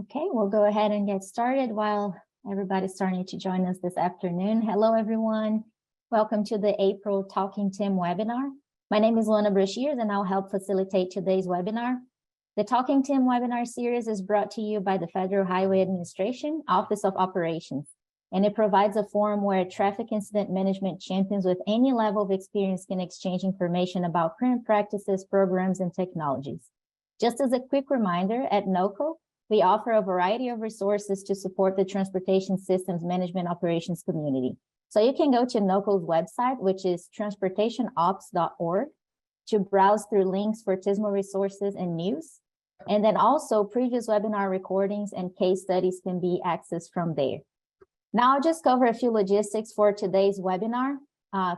Okay, we'll go ahead and get started while everybody's starting to join us this afternoon. Hello, everyone. Welcome to the April Talking TIM webinar. My name is Luana Brashears, and I'll help facilitate today's webinar. The Talking TIM webinar series is brought to you by the Federal Highway Administration, Office of Operations, and it provides a forum where traffic incident management champions with any level of experience can exchange information about current practices, programs, and technologies. Just as a quick reminder, at NOCO, we offer a variety of resources to support the transportation systems management operations community. So you can go to NOCO's website, which is transportationops.org, to browse through links for TISMO resources and news. And then also previous webinar recordings and case studies can be accessed from there. Now I'll just cover a few logistics for today's webinar.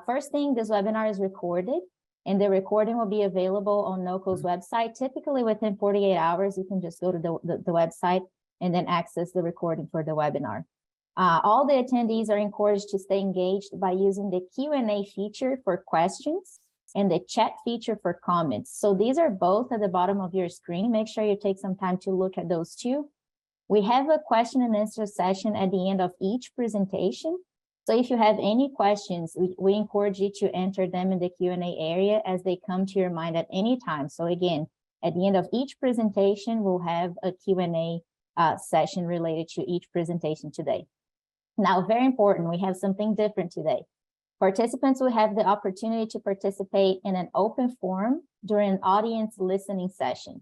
First thing, this webinar is recorded, and the recording will be available on NOCO's website. Typically within 48 hours, you can just go to the website and then access the recording for the webinar. All the attendees are encouraged to stay engaged by using the Q&A feature for questions and the chat feature for comments. So these are both at the bottom of your screen. Make sure you take some time to look at those too. We have a question and answer session at the end of each presentation. So if you have any questions, we encourage you to enter them in the Q&A area as they come to your mind at any time. So again, at the end of each presentation, we'll have a Q&A session related to each presentation today. Now, very important, we have something different today. Participants will have the opportunity to participate in an open forum during an audience listening session.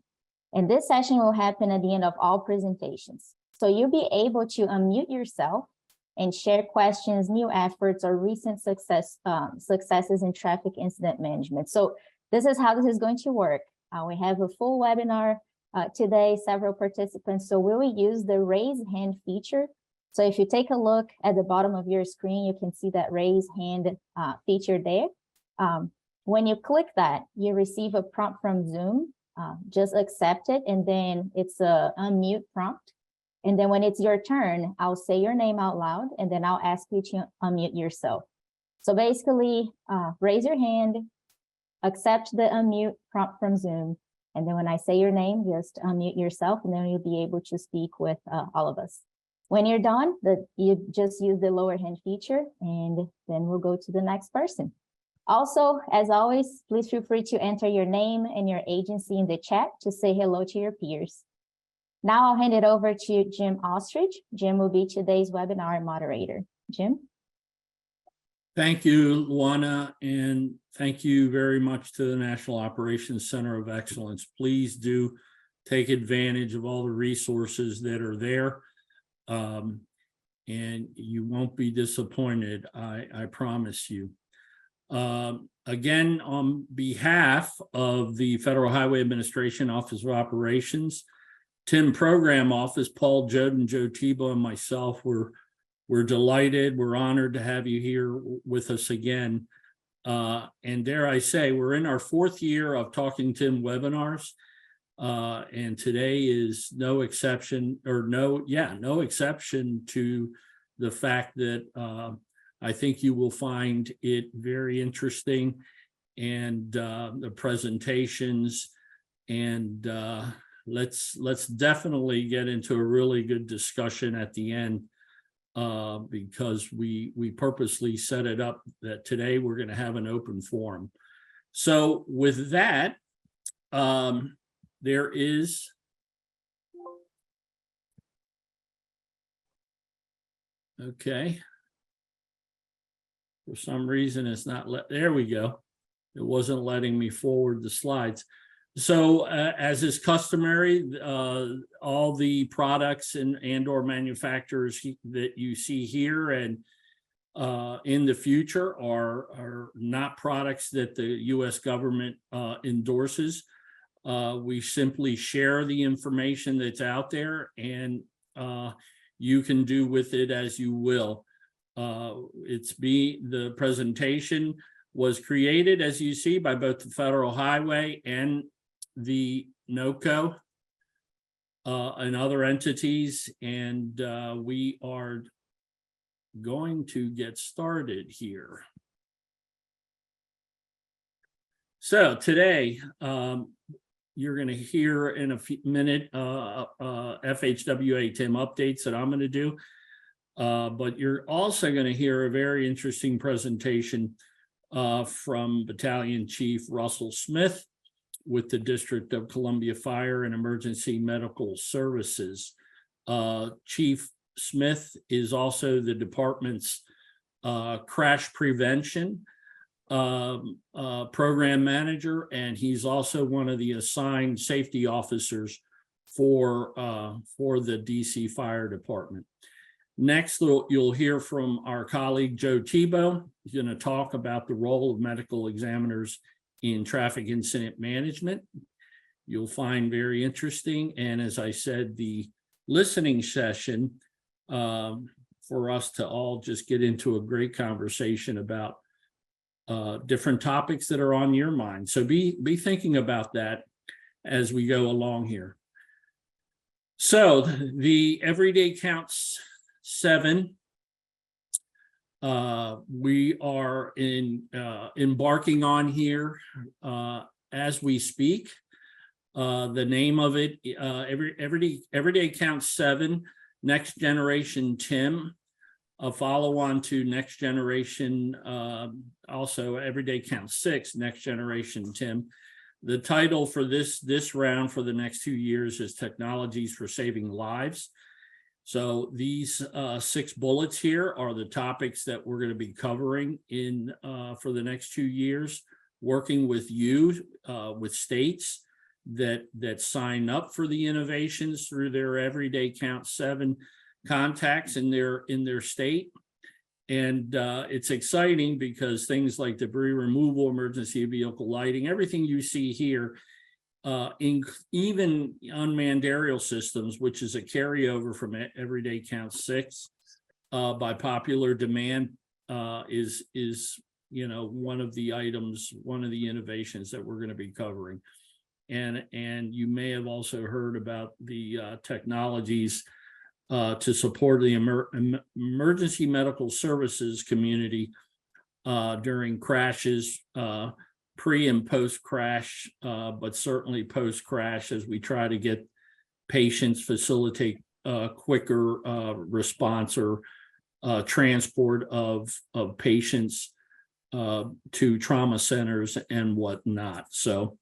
And this session will happen at the end of all presentations. So you'll be able to unmute yourself and share questions, new efforts, or recent successes in traffic incident management. So this is how this is going to work. We have a full webinar today, several participants. So we will use the raise hand feature. So if you take a look at the bottom of your screen, you can see that raise hand feature there. When you click that, you receive a prompt from Zoom. Just accept it, and then it's a unmute prompt. And then when it's your turn, I'll say your name out loud, and then I'll ask you to unmute yourself. So basically, raise your hand, accept the unmute prompt from Zoom, and then when I say your name, just unmute yourself, and then you'll be able to speak with all of us. When you're done, you just use the lower hand feature, and then we'll go to the next person. Also, as always, please feel free to enter your name and your agency in the chat to say hello to your peers. Now I'll hand it over to Jim Ostrich. Jim will be today's webinar moderator. Jim? Thank you, Luana, and thank you very much to the National Operations Center of Excellence. Please do take advantage of all the resources that are there, and you won't be disappointed, I promise you. Again, on behalf of the Federal Highway Administration Office of Operations, TIM Program Office, Paul Joden, Joe Tebo, and myself, we're delighted. We're honored to have you here with us again. And dare I say, we're in our 4th year of Talking TIM webinars. And today is no exception, or no exception to the fact that I think you will find it very interesting, and the presentations, and let's definitely get into a really good discussion at the end, because we purposely set it up that today we're going to have an open forum. So with that, there is okay. For some reason, it's not there we go. It wasn't letting me forward the slides. So as is customary, all the products and or manufacturers that you see here and in the future are not products that the U.S. government endorses. We simply share the information that's out there, and you can do with it as you will. The presentation was created, as you see, by both the Federal Highway and the NOCO and other entities, and we are going to get started here. So today, you're going to hear in a few minute FHWA TIM updates that I'm going to do. But you're also going to hear a very interesting presentation from Battalion Chief Russell Smith with the District of Columbia Fire and Emergency Medical Services. Chief Smith is also the department's crash prevention program manager, and he's also one of the assigned safety officers for the DC Fire Department. Next, you'll hear from our colleague Joe Tebo. He's going to talk about the role of medical examiners in traffic incident management. You'll find very interesting, and as I said, the listening session for us to all just get into a great conversation about different topics that are on your mind. So be thinking about that as we go along here. So the Everyday Counts 7, we are embarking on here as we speak. The name of it, Everyday Counts 7, Next Generation TIM, a follow-on to Next Generation, also Everyday Counts 6, Next Generation TIM. The title for this round for the next 2 years is Technologies for Saving Lives. So these 6 bullets here are the topics that we're going to be covering in for the next 2 years, working with you, with states that sign up for the innovations through their Everyday Count 7 contacts in their state. And it's exciting because things like debris removal, emergency vehicle lighting, everything you see here, even unmanned aerial systems, which is a carryover from Everyday Count 6 by popular demand, is one of the items, one of the innovations that we're going to be covering. And you may have also heard about the technologies to support the emergency medical services community during crashes, pre and post crash, but certainly post crash, as we try to get patients, facilitate quicker response or transport of patients to trauma centers and whatnot. So,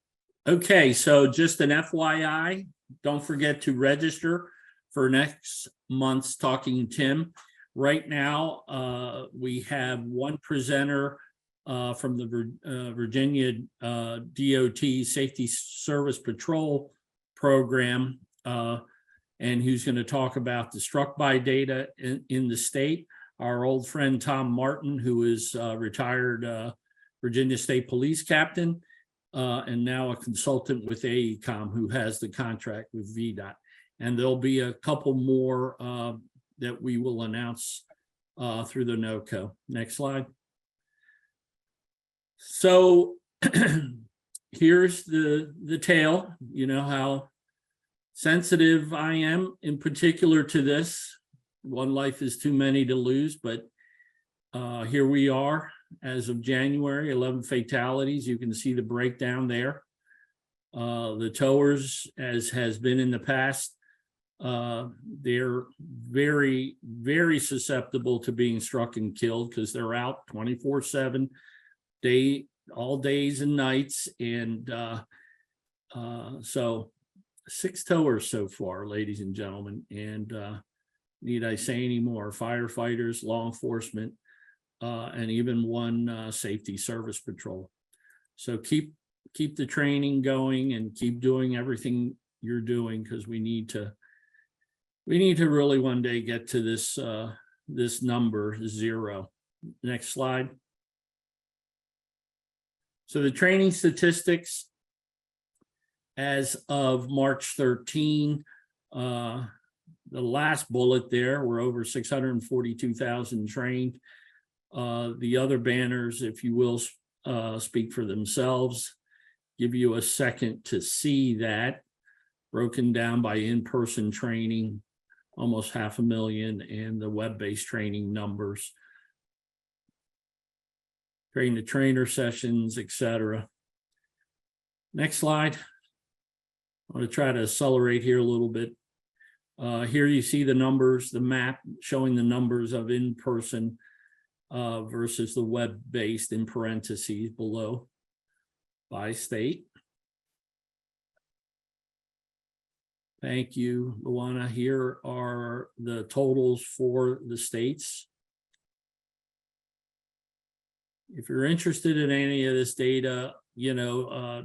okay, so just an FYI, don't forget to register for next month's Talking TIM. Right now, we have one presenter from the Virginia DOT Safety Service Patrol Program, and who's going to talk about the struck by data in the state. Our old friend Tom Martin, who is retired Virginia State Police Captain, and now a consultant with AECOM, who has the contract with VDOT. And there'll be a couple more that we will announce through the NOCO. Next slide. So here's the tale. You know how sensitive I am in particular to this. One life is too many to lose, but here we are as of January, 11 fatalities. You can see the breakdown there. The towers, as has been in the past, they're very, very susceptible to being struck and killed because they're out 24/7, all days and nights. And so 6 towers so far, ladies and gentlemen. And need I say any more? Firefighters, law enforcement, and even one safety service patrol. So keep the training going and keep doing everything you're doing, because we need to really one day get to this number 0. Next slide. So the training statistics as of March 13, the last bullet there, we're over 642,000 trained. The other banners, if you will, speak for themselves. Give you a second to see that broken down by in-person training, almost 500,000, and the web-based training numbers, train the trainer sessions, etc. Next slide. I'm going to try to accelerate here a little bit. Here you see the numbers, the map showing the numbers of in-person versus the web-based in parentheses below by state. Thank you, Luana. Here are the totals for the states. If you're interested in any of this data,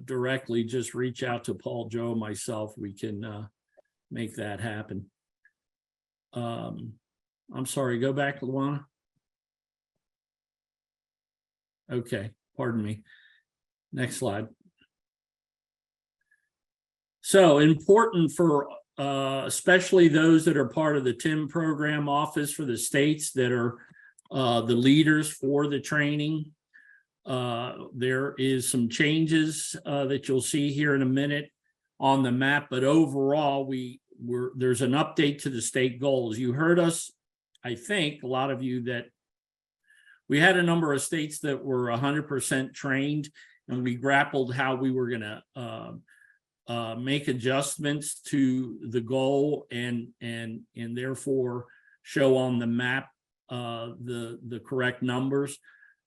directly, just reach out to Paul, Joe, myself. We can make that happen. I'm sorry, go back, Luana. Okay, pardon me. Next slide. So important for especially those that are part of the TIM program office for the states that are the leaders for the training. There is some changes that you'll see here in a minute on the map, but overall there's an update to the state goals. You heard us, I think, a lot of you, that we had a number of states that were 100% trained, and we grappled how we were going to make adjustments to the goal and therefore show on the map the correct numbers.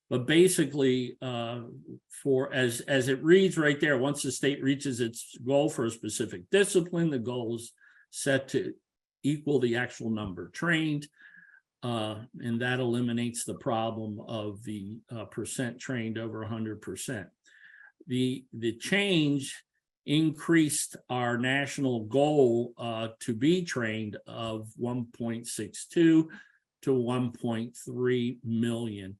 But basically, as it reads right there, once the state reaches its goal for a specific discipline, the goal is set to equal the actual number trained, and that eliminates the problem of the percent trained over 100%. The change increased our national goal to be trained of 1.62 to 1.3 million.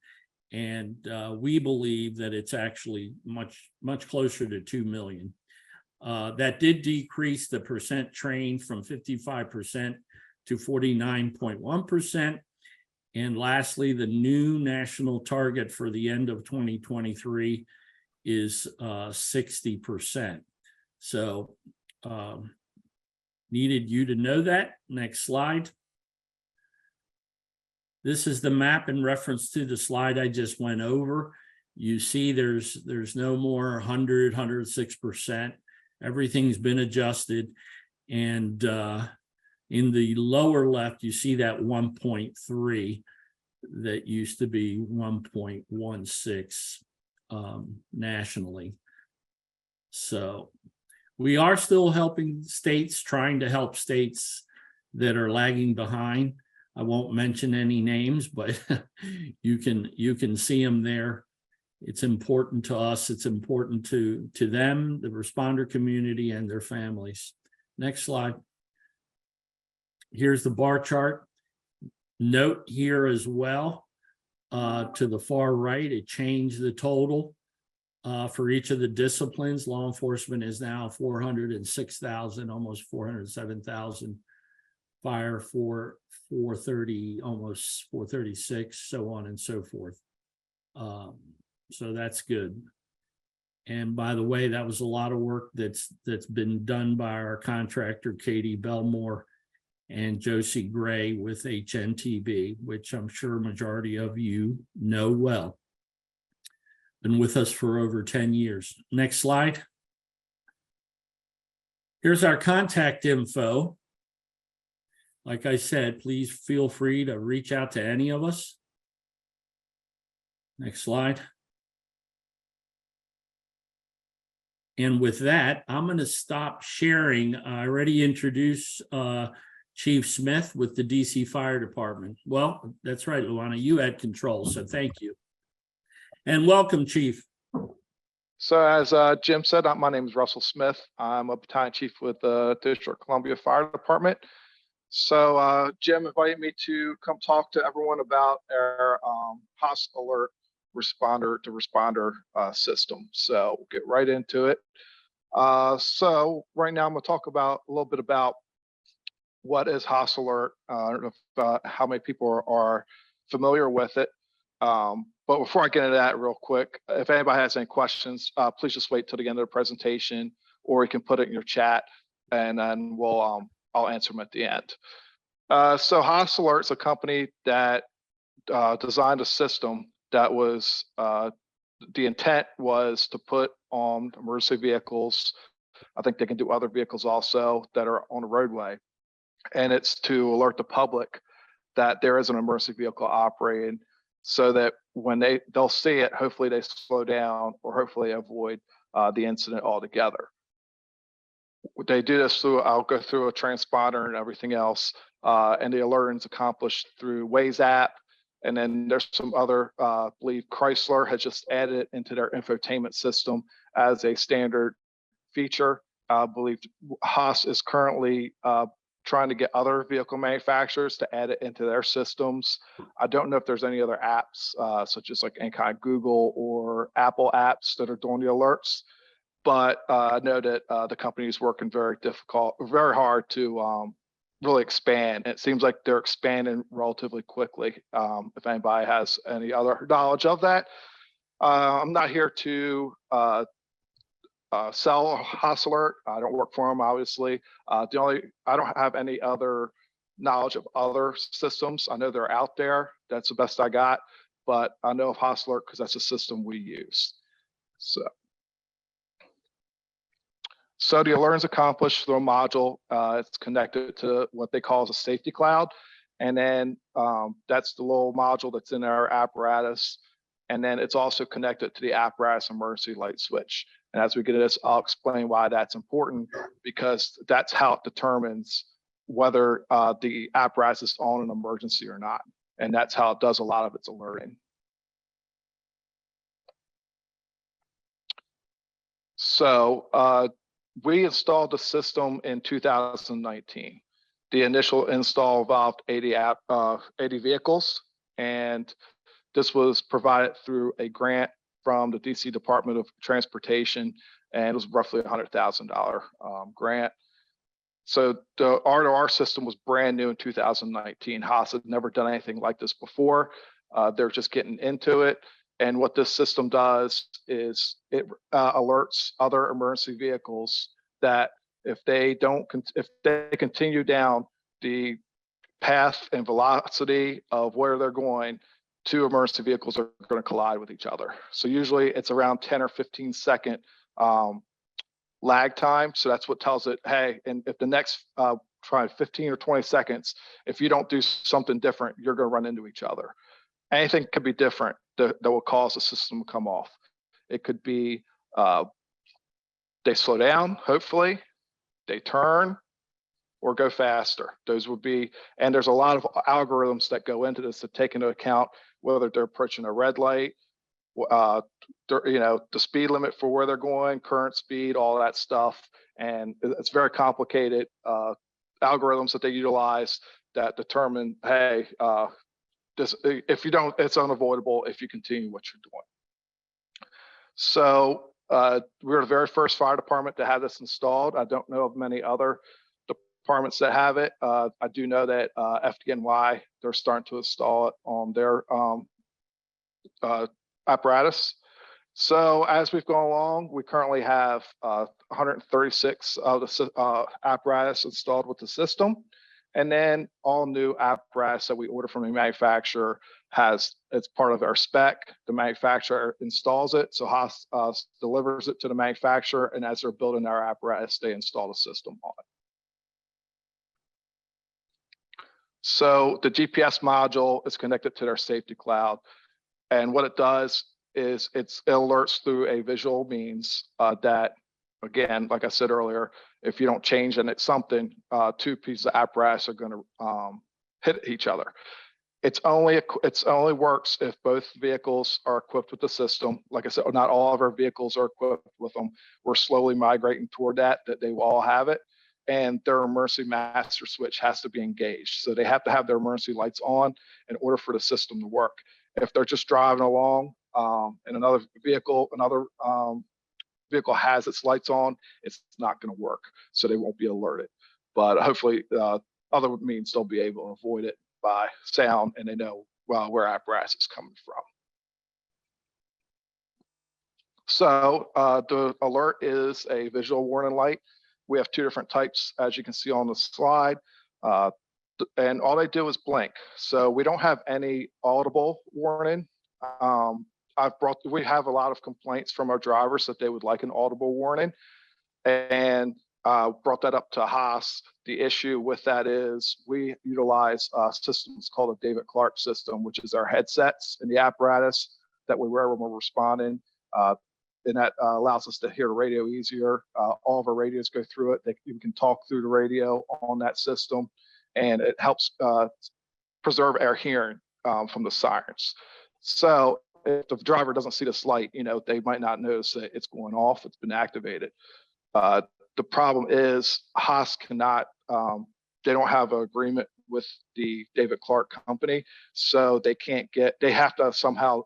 And we believe that it's actually much closer to 2 million. That did decrease the percent trained from 55% to 49.1%. And lastly, the new national target for the end of 2023 is 60%. So needed you to know that. Next slide. This is the map in reference to the slide I just went over. You see there's no more 100, 106%. Everything's been adjusted. And in the lower left, you see that 1.3 that used to be 1.16 nationally. So we are still helping states, trying to help states that are lagging behind. I won't mention any names, but you can see them there. It's important to us. It's important to them, the responder community, and their families. Next slide. Here's the bar chart. Note here as well, to the far right, it changed the total for each of the disciplines. Law enforcement is now 406,000, almost 407,000. Fire 430, almost 436, so on and so forth. So that's good. And by the way, that was a lot of work that's been done by our contractor, Katie Belmore and Josie Gray with HNTB, which I'm sure a majority of you know well. Been with us for over 10 years. Next slide. Here's our contact info. Like I said, please feel free to reach out to any of us. Next slide. And with that, I'm going to stop sharing. I already introduced Chief Smith with the DC Fire Department. Well, that's right, Luana, you had control, so thank you. And welcome, Chief. So as Jim said, my name is Russell Smith. I'm a battalion chief with the District of Columbia Fire Department. So Jim invited me to come talk to everyone about our HOS alert responder to responder system. So we'll get right into it. So right now I'm going to talk about a little bit about what is HOS alert. I don't know if, how many people are familiar with it. But before I get into that real quick, if anybody has any questions, please just wait till the end of the presentation, or you can put it in your chat, and then I'll answer them at the end. So HOS Alert is a company that designed a system that was, the intent was to put on emergency vehicles I think they can do other vehicles also that are on the roadway. And it's to alert the public that there is an emergency vehicle operating, so that when they'll see it, hopefully they slow down or hopefully avoid the incident altogether. They do this through, I'll go through a transponder and everything else, and the alerting is accomplished through Waze app. And then there's some other, I believe Chrysler has just added it into their infotainment system as a standard feature. I believe Haas is currently trying to get other vehicle manufacturers to add it into their systems. I don't know if there's any other apps, such as like any kind of Google or Apple apps that are doing the alerts. But I know that the company is working very hard to really expand. And it seems like they're expanding relatively quickly. If anybody has any other knowledge of that, I'm not here to sell Haas Alert. I don't work for them, obviously. I don't have any other knowledge of other systems. I know they're out there. That's the best I got. But I know of Haas Alert because that's a system we use. So the alerting is accomplished through a module. It's connected to what they call as a safety cloud. And then that's the little module that's in our apparatus. And then it's also connected to the apparatus emergency light switch. And as we get to this, I'll explain why that's important, because that's how it determines whether the apparatus is on an emergency or not. And that's how it does a lot of its alerting. So we installed the system in 2019. The initial install involved 80 vehicles, and this was provided through a grant from the DC Department of Transportation, and it was roughly $100,000 grant. So the R2R system was brand new in 2019. Haas had never done anything like this before. They're just getting into it. And what this system does is it alerts other emergency vehicles that if they continue down the path and velocity of where they're going, two emergency vehicles are going to collide with each other. So usually it's around 10 or 15 second lag time. So that's what tells it, hey, and if the next try 15 or 20 seconds, if you don't do something different, you're going to run into each other. Anything could be different that will cause the system to come off. It could be they slow down, hopefully, they turn, or go faster. Those would be, and there's a lot of algorithms that go into this to take into account whether they're approaching a red light, the speed limit for where they're going, current speed, all that stuff. And it's very complicated algorithms that they utilize that determine, hey, if you don't, it's unavoidable if you continue what you're doing. So we're the very first fire department to have this installed. I don't know of many other departments that have it. I do know that FHWA, they're starting to install it on their apparatus. So as we've gone along, we currently have 136 of the apparatus installed with the system. And then all new apparatus that we order from the manufacturer it's part of our spec. The manufacturer installs it. So Haas delivers it to the manufacturer. And as they're building our apparatus, they install the system on it. So the GPS module is connected to their safety cloud. And what it does is it alerts through a visual means that, again, like I said earlier, if you don't change and it's something, two pieces of apparatus are going to hit each other. It's only works if both vehicles are equipped with the system. Like I said, not all of our vehicles are equipped with them. We're slowly migrating toward that they will all have it. And their emergency master switch has to be engaged. So they have to have their emergency lights on in order for the system to work. If they're just driving along and another vehicle has its lights on, it's not going to work. So they won't be alerted. But hopefully other means they'll be able to avoid it by sound, and they know where apparatus is coming from. So the alert is a visual warning light. We have two different types, as you can see on the slide. And all they do is blink. So we don't have any audible warning. We have a lot of complaints from our drivers that they would like an audible warning. and brought that up to Haas. The issue with that is we utilize systems called the David Clark system, which is our headsets and the apparatus that we wear when we're responding. And that allows us to hear the radio easier. All of our radios go through it. You can talk through the radio on that system, and it helps preserve our hearing from the sirens. So if the driver doesn't see this light, they might not notice that it's going off, it's been activated. The problem is Haas cannot, they don't have an agreement with the David Clark company, so they have to somehow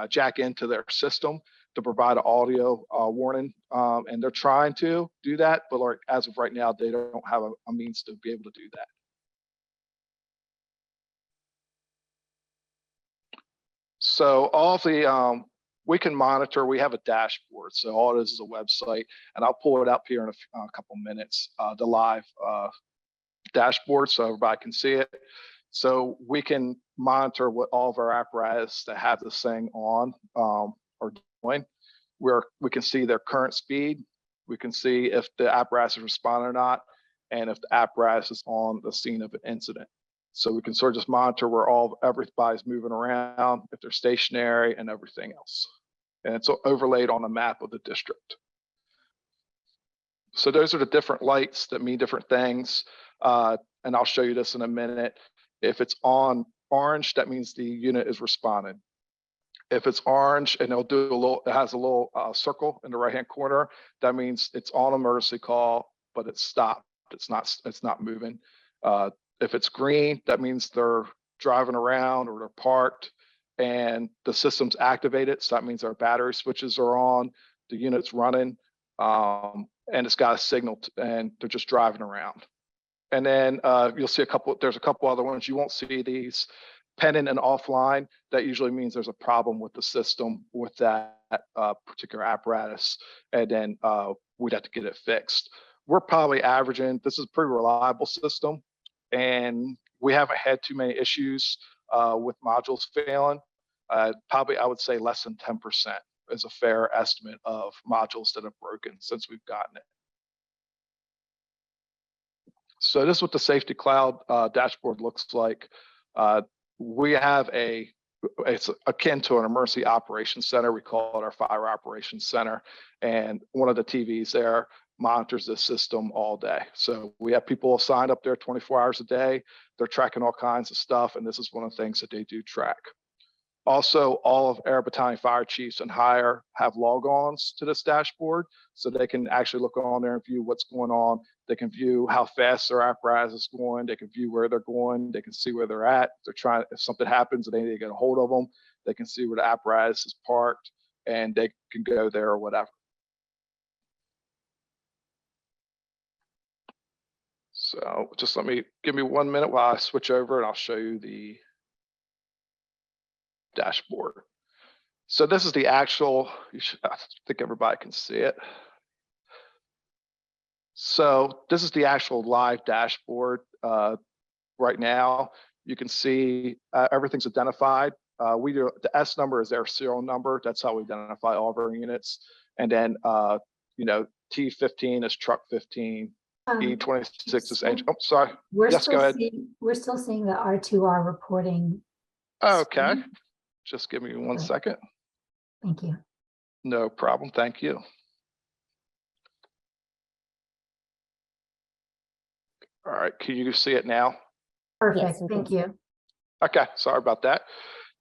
jack into their system to provide an audio warning, and they're trying to do that, but as of right now, they don't have a means to be able to do that. So all of the, we can monitor, we have a dashboard. So all it is a website, and I'll pull it up here in a couple minutes, the live dashboard so everybody can see it. So we can monitor what all of our apparatus that have this thing on are doing. We can see their current speed. We can see if the apparatus is responding or not, and if the apparatus is on the scene of an incident. So we can sort of just monitor where everybody's moving around, if they're stationary, and everything else. And it's overlaid on a map of the district. So those are the different lights that mean different things. And I'll show you this in a minute. If it's on orange, that means the unit is responding. If it's orange and it has a little circle in the right-hand corner, that means it's on emergency call, but it's stopped. It's not moving. If it's green, that means they're driving around or they're parked and the system's activated. So that means our battery switches are on, the unit's running, and it's got a signal and they're just driving around. And then you'll see there's a couple other ones. You won't see these pending and offline. That usually means there's a problem with the system with that particular apparatus. And then we'd have to get it fixed. We're probably averaging, this is a pretty reliable system, and we haven't had too many issues with modules failing. Probably, I would say less than 10% is a fair estimate of modules that have broken since we've gotten it. So this is what the Safety Cloud dashboard looks like. We have it's akin to an emergency operations center. We call it our fire operations center. And one of the TVs there monitors this system all day. So we have people assigned up there 24 hours a day. They're tracking all kinds of stuff. And this is one of the things that they do track. Also, all of our battalion fire chiefs and higher have logons to this dashboard, so they can actually look on there and view what's going on. They can view how fast their apparatus is going. They can view where they're going. They can see where they're at. If something happens and they need to get a hold of them, they can see where the apparatus is parked and they can go there or whatever. So just give me 1 minute while I switch over and I'll show you the dashboard. So this is the actual, I think everybody can see it. So this is the actual live dashboard right now. You can see everything's identified. The S number is their serial number. That's how we identify all of our units. And then, T15 is truck 15. E26 is engine. Oh, sorry. Yes, go ahead. We're still seeing the R2R reporting. Okay. Screen. Just give me 1 second. Thank you. No problem. Thank you. All right. Can you see it now? Perfect. Yes, we Thank can. you. Okay. Sorry about that.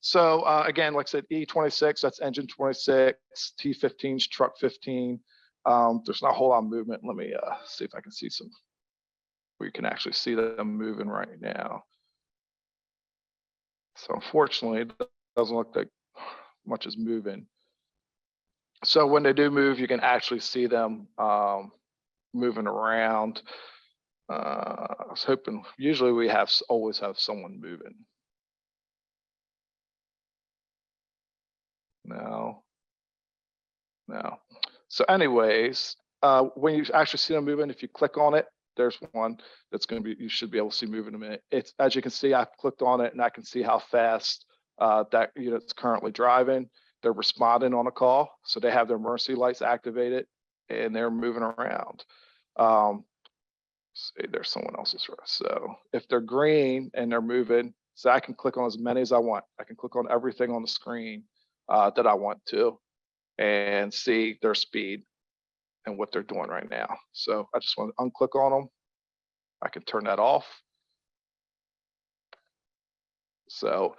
So again, like I said, E26, that's engine 26. T15 is truck 15. There's not a whole lot of movement. Let me see if I can see some. We can actually see them moving right now. So unfortunately, it doesn't look like much is moving. So when they do move, you can actually see them moving around. I was hoping, usually we always have someone moving. No. So anyways, when you actually see them moving, if you click on it, there's one that's going to be, you should be able to see moving in a minute. It's, as you can see, I've clicked on it and I can see how fast that unit's currently driving. They're responding on a call. So they have their emergency lights activated. and they're moving around. See, there's someone else's row. So if they're green and they're moving, so I can click on as many as I want. I can click on everything on the screen that I want to and see their speed and what they're doing right now. So I just want to unclick on them. I can turn that off. So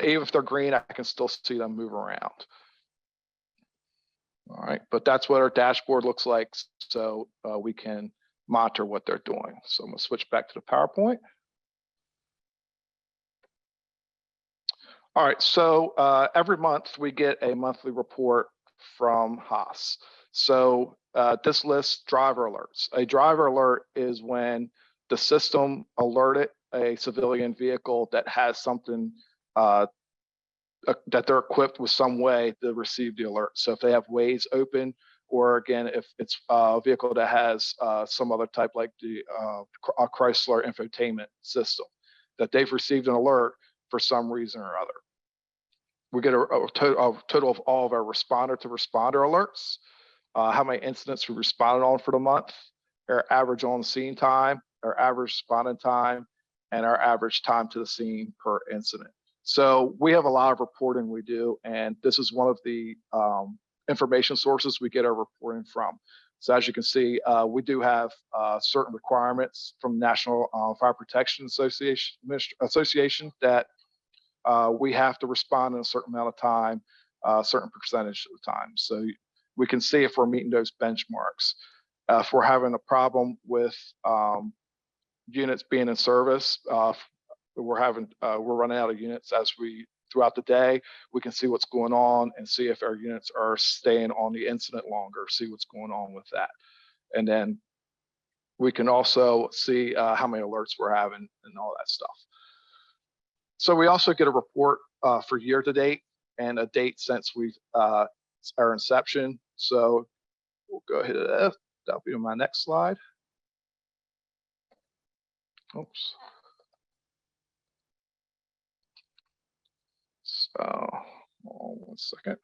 even if they're green, I can still see them move around. All right, but that's what our dashboard looks like. So we can monitor what they're doing. So I'm gonna switch back to the PowerPoint. All right, so every month we get a monthly report from Haas. So this lists driver alerts. A driver alert is when the system alerted a civilian vehicle that has something that they're equipped with some way to receive the alert. So if they have ways open, or again, if it's a vehicle that has some other type like the Chrysler infotainment system, that they've received an alert for some reason or other. We get a total of all of our responder to responder alerts, how many incidents we responded on for the month, our average on scene time, our average responding time, and our average time to the scene per incident. So we have a lot of reporting we do, and this is one of the information sources we get our reporting from. So as you can see, we do have certain requirements from National Fire Protection Association that we have to respond in a certain amount of time, a certain percentage of the time. So we can see if we're meeting those benchmarks. If we're having a problem with units being in service, we're running out of units throughout the day. We can see what's going on and see if our units are staying on the incident longer, see what's going on with that. And then we can also see how many alerts we're having and all that stuff. So we also get a report for year to date and a date since our inception. So we'll go ahead to that. That'll be on my next slide. Oops. So, one second.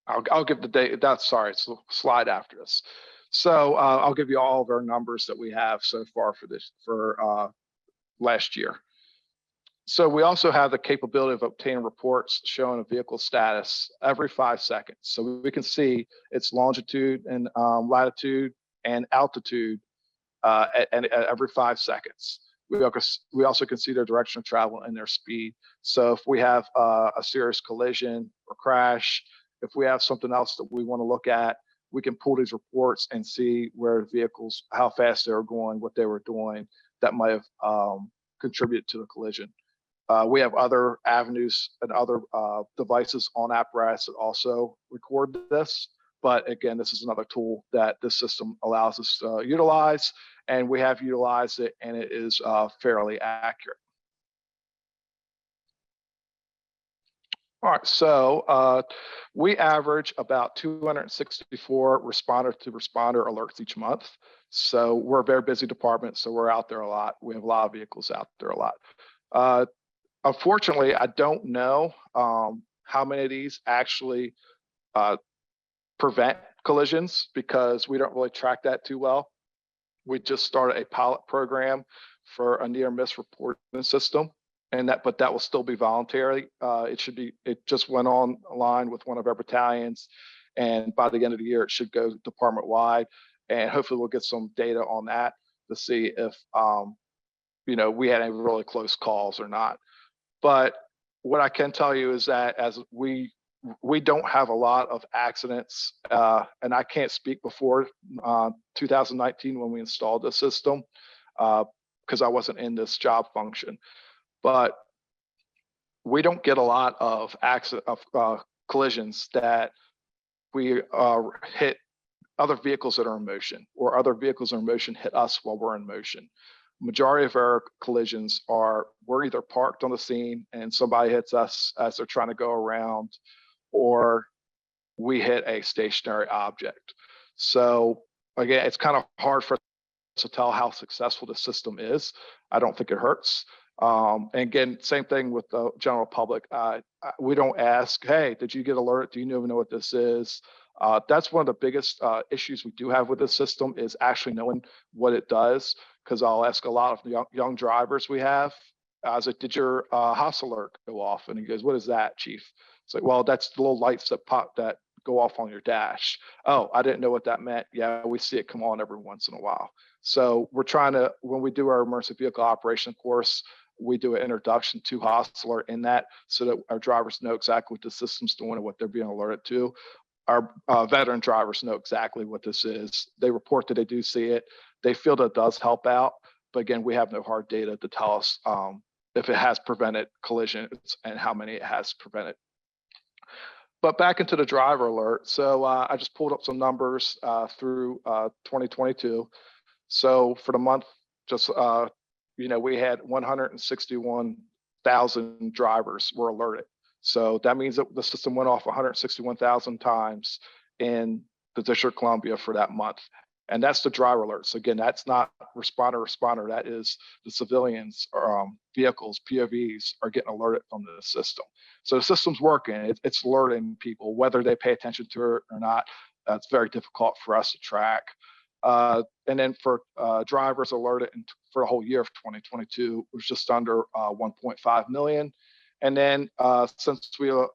I'll give the date. It's a slide after this. So I'll give you all of our numbers that we have so far for last year. So we also have the capability of obtaining reports showing a vehicle status every 5 seconds. So we can see its longitude and latitude and altitude at every 5 seconds. We also can see their direction of travel and their speed. So if we have a serious collision or crash, if we have something else that we want to look at, we can pull these reports and see where vehicles, how fast they were going, what they were doing that might have contributed to the collision. We have other avenues and other devices on apparatus that also record this. But again, this is another tool that this system allows us to utilize, and we have utilized it, and it is fairly accurate. All right, so we average about 264 responder to responder alerts each month. So we're a very busy department, so we're out there a lot. We have a lot of vehicles out there a lot. Unfortunately, I don't know how many of these actually prevent collisions because we don't really track that too well. We just started a pilot program for a near miss reporting system, but that will still be voluntary. It just went online with one of our battalions, and by the end of the year, it should go department wide, and hopefully we'll get some data on that to see if we had any really close calls or not. But what I can tell you is that as we don't have a lot of accidents, and I can't speak before 2019 when we installed the system because I wasn't in this job function. But we don't get a lot of collisions that we hit other vehicles that are in motion, or other vehicles in motion hit us while we're in motion. Majority of our collisions we're either parked on the scene and somebody hits us as they're trying to go around, or we hit a stationary object. So again, it's kind of hard for us to tell how successful the system is. I don't think it hurts. And again, same thing with the general public. We don't ask, hey, did you get alerted? Do you even know what this is? That's one of the biggest issues we do have with this system is actually knowing what it does. Because I'll ask a lot of young drivers we have, I was like, did your Haas alert go off? And he goes, what is that, Chief? It's like, well, that's the little lights that pop that go off on your dash. Oh, I didn't know what that meant. Yeah, we see it come on every once in a while. So we're trying to, when we do our immersive vehicle operation course, we do an introduction to Haas alert in that so that our drivers know exactly what the system's doing and what they're being alerted to. Our veteran drivers know exactly what this is. They report that they do see it. They feel that it does help out. But again, we have no hard data to tell us if it has prevented collisions and how many it has prevented. But back into the driver alert. So I just pulled up some numbers through 2022. So for the month, just, we had 161,000 drivers were alerted. So that means that the system went off 161,000 times in the District of Columbia for that month. And that's the driver alerts. Again, that's not responder. That is the civilians, vehicles, POVs are getting alerted from the system. So the system's working. It's alerting people, whether they pay attention to it or not. That's very difficult for us to track. And then for drivers alerted for the whole year of 2022, it was just under 1.5 million. And then since the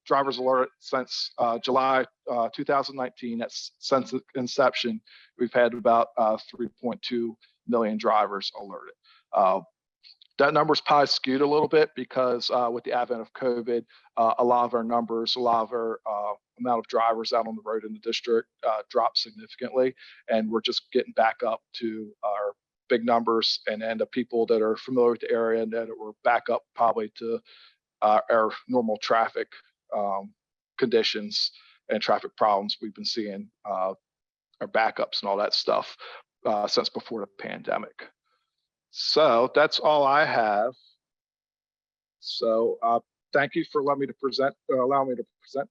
drivers alerted since July 2019, that's since inception, we've had about 3.2 million drivers alerted. That number's probably skewed a little bit because with the advent of COVID, a lot of our numbers, a lot of our amount of drivers out on the road in the district dropped significantly, and we're just getting back up to our big numbers. And then the people that are familiar with the area, and that we're back up probably to our normal traffic conditions and traffic problems we've been seeing, our backups and all that stuff since before the pandemic. So that's all I have. So thank you for allowing me to present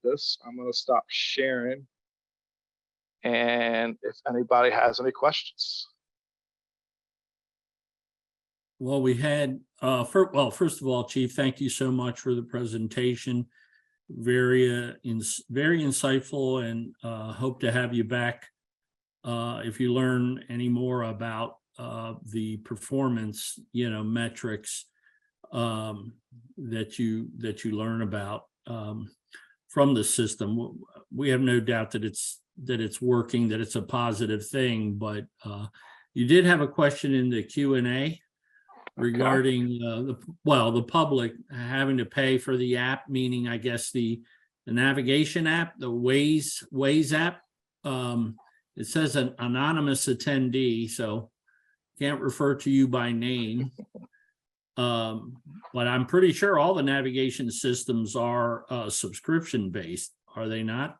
this. I'm going to stop sharing. And if anybody has any questions. Well, we had, first of all, Chief, thank you so much for the presentation. Very insightful, and hope to have you back if you learn any more about the performance, metrics that you learn about from the system. We have no doubt that it's working, that it's a positive thing. But you did have a question in the Q&A regarding the public having to pay for the app, meaning I guess the navigation app, the Waze app. It says an anonymous attendee, so can't refer to you by name. But I'm pretty sure all the navigation systems are subscription based, are they not?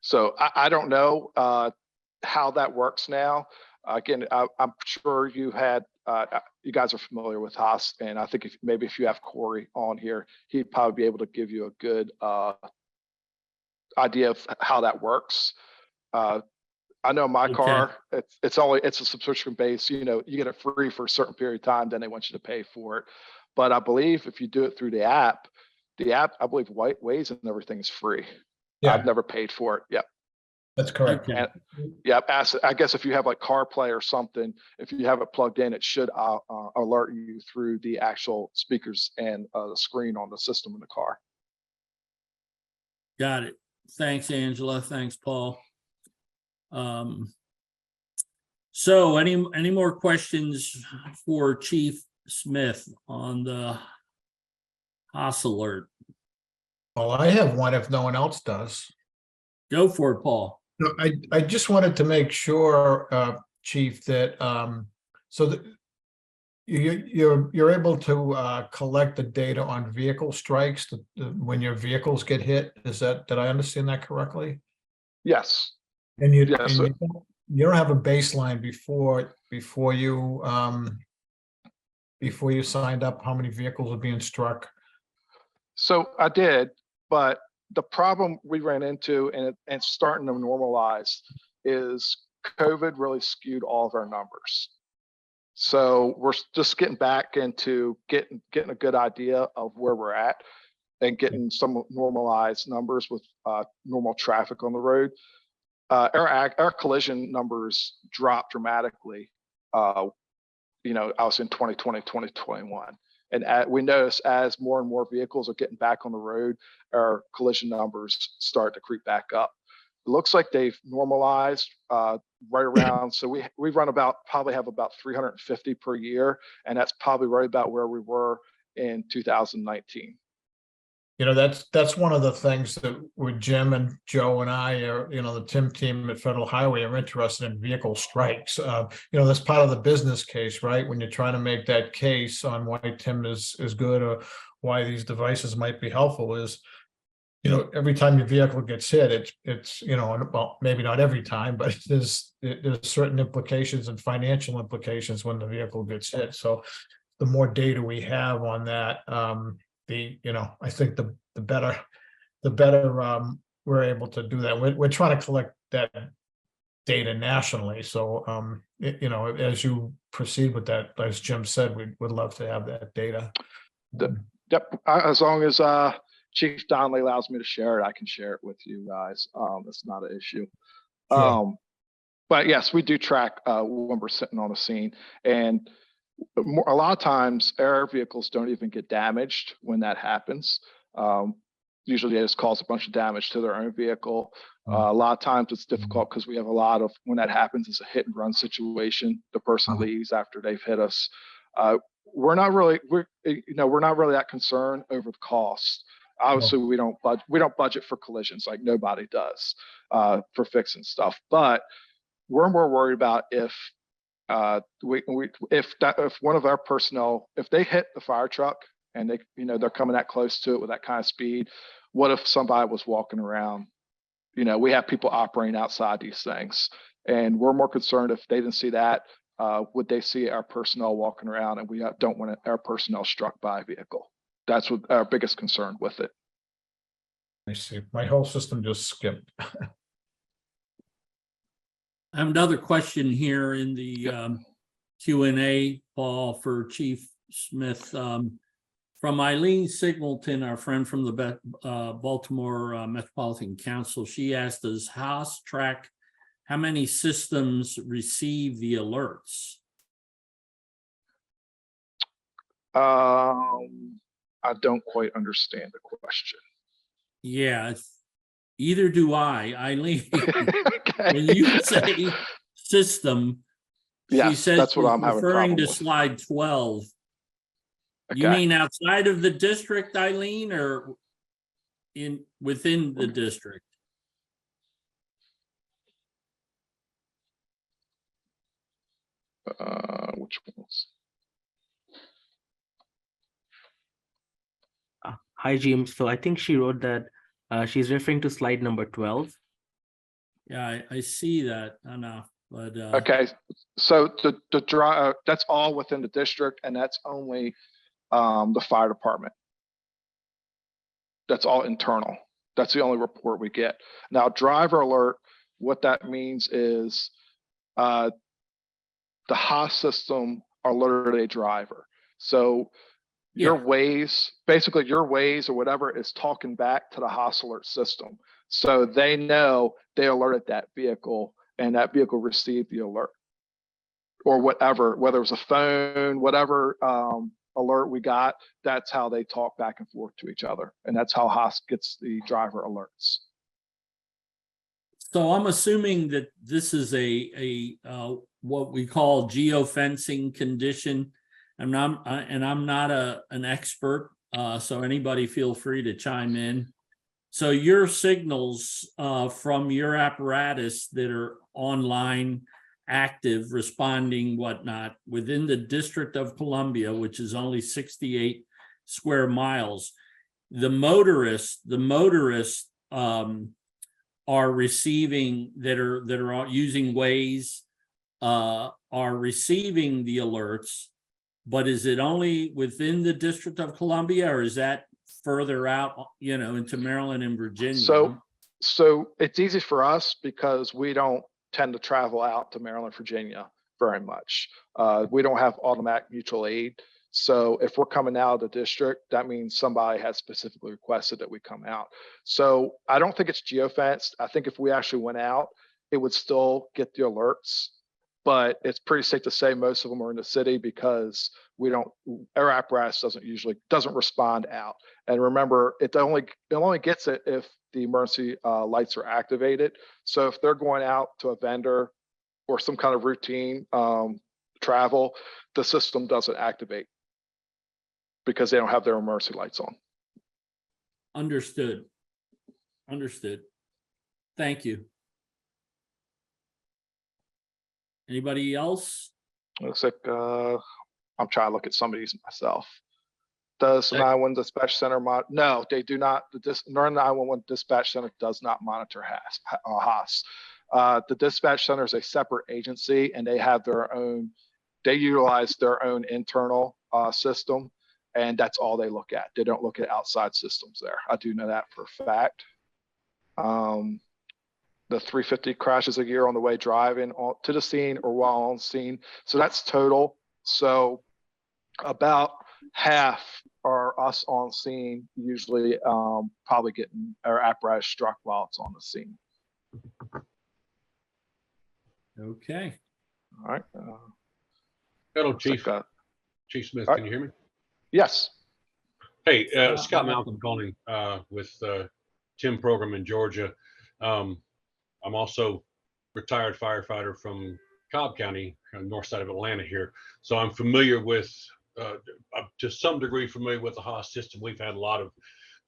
So I don't know how that works now. Again, I'm sure you had, you guys are familiar with Haas, and I think if you have Corey on here, he'd probably be able to give you a good idea of how that works. I know my car, it's a subscription base. You get it free for a certain period of time, then they want you to pay for it. But I believe if you do it through the app, I believe Waze and everything is free. Yeah. I've never paid for it. Yep. That's correct. Okay. Yeah, I guess if you have like CarPlay or something, if you have it plugged in, it should alert you through the actual speakers and the screen on the system in the car. Got it. Thanks, Angela. Thanks, Paul. So any more questions for Chief Smith on the Haas alert? Well, I have one if no one else does. Go for it, Paul. No, I just wanted to make sure, Chief, that so that you're able to collect the data on vehicle strikes when your vehicles get hit. Did I understand that correctly? Yes. And you Yes. you don't have a baseline before you signed up how many vehicles are being struck? So I did, but the problem we ran into, and it's starting to normalize, is COVID really skewed all of our numbers. So we're just getting back into getting a good idea of where we're at. and getting some normalized numbers with normal traffic on the road, our collision numbers dropped dramatically. I was in 2020, 2021. And we notice as more and more vehicles are getting back on the road, our collision numbers start to creep back up. It looks like they've normalized right around. So we probably have about 350 per year, and that's probably right about where we were in 2019. That's one of the things that with Jim and Joe and I, the TIM team at Federal Highway are interested in vehicle strikes. That's part of the business case, right? When you're trying to make that case on why TIM is good or why these devices might be helpful is, every time your vehicle gets hit, it's well, maybe not every time, but there's certain implications and financial implications when the vehicle gets hit. So the more data we have on that, I think the better we're able to do that. We're trying to collect that data nationally. So, as you proceed with that, as Jim said, we would love to have that data. Yep. As long as Chief Donnelly allows me to share it, I can share it with you guys. It's not an issue. Sure. But yes, we do track when we're sitting on the scene, and a lot of times our vehicles don't even get damaged when that happens. Usually they just cause a bunch of damage to their own vehicle. A lot of times it's difficult because we have a lot of, when that happens, it's a hit and run situation. The person leaves after they've hit us. We're not really that concerned over the cost. Obviously, we don't budget for collisions like nobody does for fixing stuff. But we're more worried about if one of our personnel, if they hit the fire truck and they're coming that close to it with that kind of speed, what if somebody was walking around? We have people operating outside these things, and we're more concerned if they didn't see that, would they see our personnel walking around, and we don't want our personnel struck by a vehicle. That's what our biggest concern with it. I see. My whole system just skipped. I have another question here in the Q&A, Paul, for Chief Smith. From Eileen Singleton, our friend from the Baltimore Metropolitan Council, she asked, does Haas track how many systems receive the alerts? I don't quite understand the question. Yeah, either do I, Eileen. Okay. When you say system, yes, she says that's what I'm having referring to with. slide 12. Okay. You mean outside of the district, Eileen, or within the district? Which ones? Hi, Jim. So I think she wrote that she's referring to slide number 12. Yeah, I see that enough, but okay. So the that's all within the district, and that's only the fire department. That's all internal. That's the only report we get. Now, driver alert, what that means is the Haas system alerted a driver. So your Waze, basically your Waze or whatever is talking back to the Haas alert system. So they know they alerted that vehicle and that vehicle received the alert or whatever, whether it was a phone, whatever alert we got, that's how they talk back and forth to each other. And that's how Haas gets the driver alerts. so I'm assuming that this is a what we call geofencing condition. I'm not an expert, so anybody feel free to chime in. So your signals from your apparatus that are online, active, responding, whatnot, within the District of Columbia, which is only 68 square miles, the motorists are receiving that are using Waze are receiving the alerts. But is it only within the District of Columbia, or is that further out, into Maryland and Virginia? So it's easy for us because we don't tend to travel out to Maryland, Virginia very much. We don't have automatic mutual aid. So if we're coming out of the district, that means somebody has specifically requested that we come out. So I don't think it's geofenced. I think if we actually went out, it would still get the alerts. But it's pretty safe to say most of them are in the city because our apparatus doesn't respond out. And remember, it only gets it if the emergency lights are activated. So if they're going out to a vendor or some kind of routine travel, the system doesn't activate because they don't have their emergency lights on. Understood. Thank you. Anybody else? Looks like I'm trying to look at some of these myself. Does the 911 dispatch center no, they do not. The 911 dispatch center does not monitor HOS. The dispatch center is a separate agency, and they have their own. They utilize their own internal system, and that's all they look at. They don't look at outside systems there. I do know that for a fact. The 350 crashes a year on the way driving to the scene or while on scene. So that's total. So about half are us on scene, usually probably getting our apparatus struck while it's on the scene. Okay. All right. Hello, Chief. Like Chief Smith, all can you hear me? yes. Hey, Scott Malcolm calling with TIM Program in Georgia. I'm also retired firefighter from Cobb County, north side of Atlanta here. So I'm familiar with, to some degree, familiar with the HOS system. We've had a lot of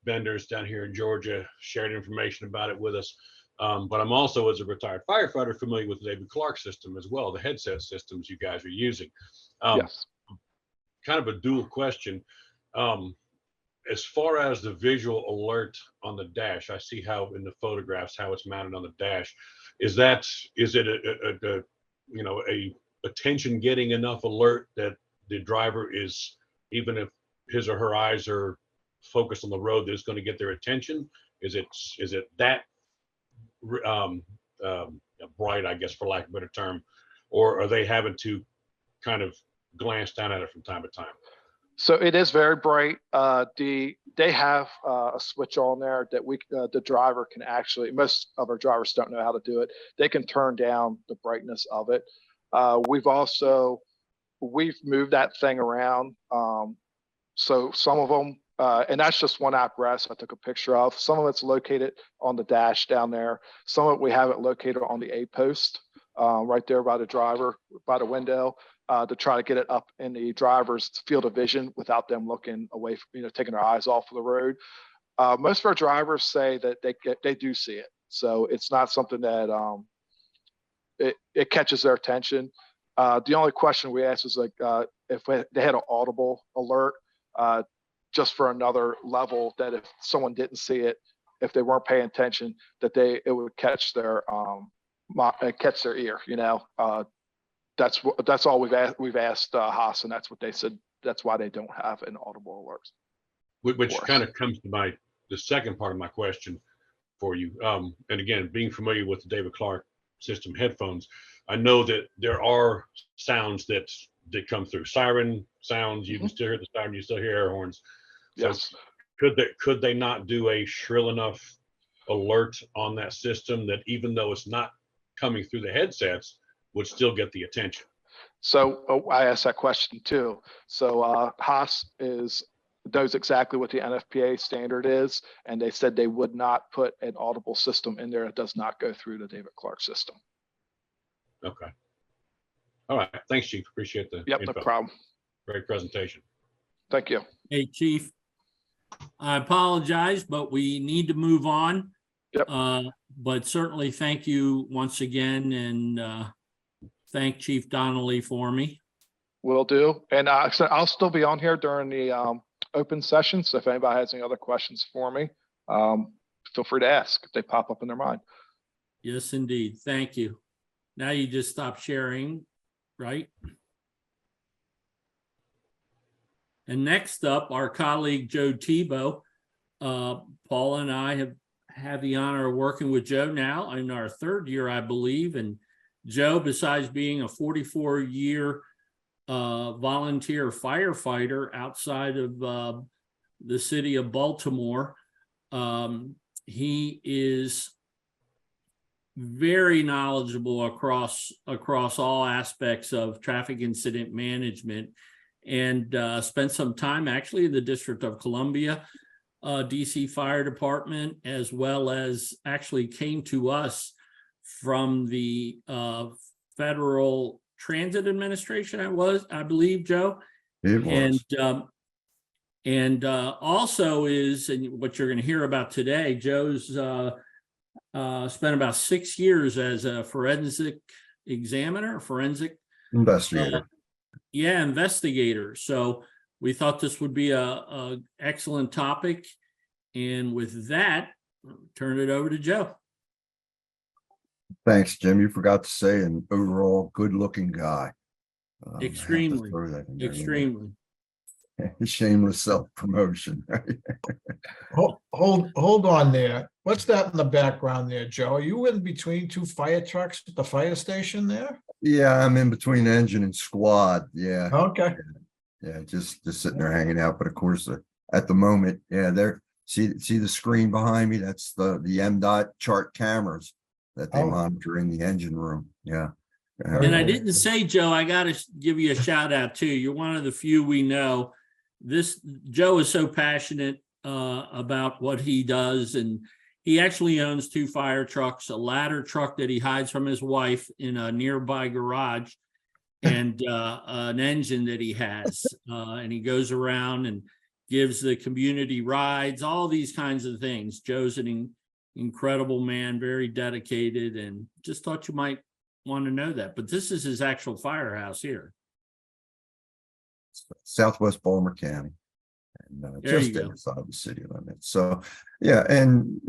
vendors down here in Georgia shared information about it with us. But I'm also, as a retired firefighter, familiar with the David Clark system as well, the headset systems you guys are using. Yes. Kind of a dual question. As far as the visual alert on the dash, I see how in the photographs how it's mounted on the dash. Is it a attention getting enough alert that the driver is, even if his or her eyes are focused on the road, that it's going to get their attention? Is it that bright, I guess, for lack of a better term, or are they having to kind of glance down at it from time to time? So it is very bright. They have a switch on there that the driver can actually, most of our drivers don't know how to do it. They can turn down the brightness of it. We've moved that thing around. So some of them, and that's just one apparatus I took a picture of. Some of it's located on the dash down there. Some of it we have it located on the A post right there by the driver, by the window. To try to get it up in the driver's field of vision without them looking away from, taking their eyes off of the road. Most of our drivers say that they do see it. So it's not something that it catches their attention. The only question we ask is like if they had an audible alert, just for another level, that if someone didn't see it, if they weren't paying attention, that it would catch their ear, That's all we've asked HOS, and that's what they said. That's why they don't have an audible alert. Which kind of comes to the second part of my question for you. And again, being familiar with the David Clark system headphones, I know that there are sounds that come through. Siren sounds, you can still hear the siren, you still hear air horns. So Yes. Could they not do a shrill enough alert on that system that even though it's not coming through the headsets, would still get the attention? So I asked that question too. So HOS knows exactly what the NFPA standard is, and they said they would not put an audible system in there that does not go through the David Clark system. Okay. All right. Thanks, Chief. Appreciate the Yep, info. no problem. Great presentation. Thank you. Hey, Chief. I apologize, but we need to move on. Yep. But certainly thank you once again, and thank Chief Donnelly for me. Will do. And so I'll still be on here during the open session. So if anybody has any other questions for me, feel free to ask if they pop up in their mind. Yes, indeed. Thank you. Now you just stop sharing, right? And next up, our colleague, Joe Tebo. Paula and I have the honor of working with Joe now in our third year, I believe. And Joe, besides being a 44-year volunteer firefighter outside of the city of Baltimore. He is very knowledgeable across all aspects of traffic incident management, and spent some time actually in the District of Columbia, DC Fire Department, as well as actually came to us from the Federal Transit Administration. I believe, Joe. It was. And also is, and what you're going to hear about today, Joe's spent about 6 years as a forensic examiner, Investigator. Investigator. So we thought this would be a excellent topic. And with that, I'll turn it over to Joe. Thanks, Jim. You forgot to say an overall good-looking guy. I have to Extremely, throw that in there, extremely. Shameless self-promotion. Hold on there. What's that in the background there, Joe? Are you in between two fire trucks at the fire station there? Yeah, I'm in between engine and squad. Yeah. Okay. Yeah, just sitting there hanging out. But of course, at the moment, yeah, there. See the screen behind me? That's the MDOT chart cameras that they monitor in the engine room. Yeah. And I didn't say, Joe, I got to give you a shout out too. You're one of the few we know. Joe is so passionate about what he does, and he actually owns 2 fire trucks, a ladder truck that he hides from his wife in a nearby garage, and an engine that he has, and he goes around and gives the community rides, all these kinds of things. Joe's an incredible man, very dedicated, and just thought you might want to know that. But this is his actual firehouse here. Southwest Baltimore County, and There just you go. inside the city limits. So, yeah, and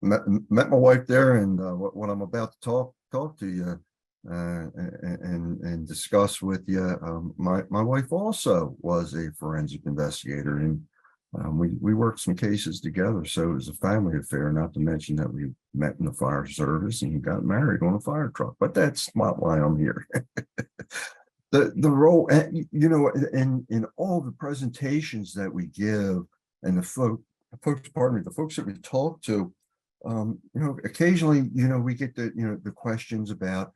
met my wife there, and what I'm about to talk to you and discuss with you. My wife also was a forensic investigator, and we worked some cases together. So it was a family affair. Not to mention that we met in the fire service and got married on a fire truck. But that's not why I'm here. The role, in all the presentations that we give, and the folks that we talk to, occasionally, we get the questions about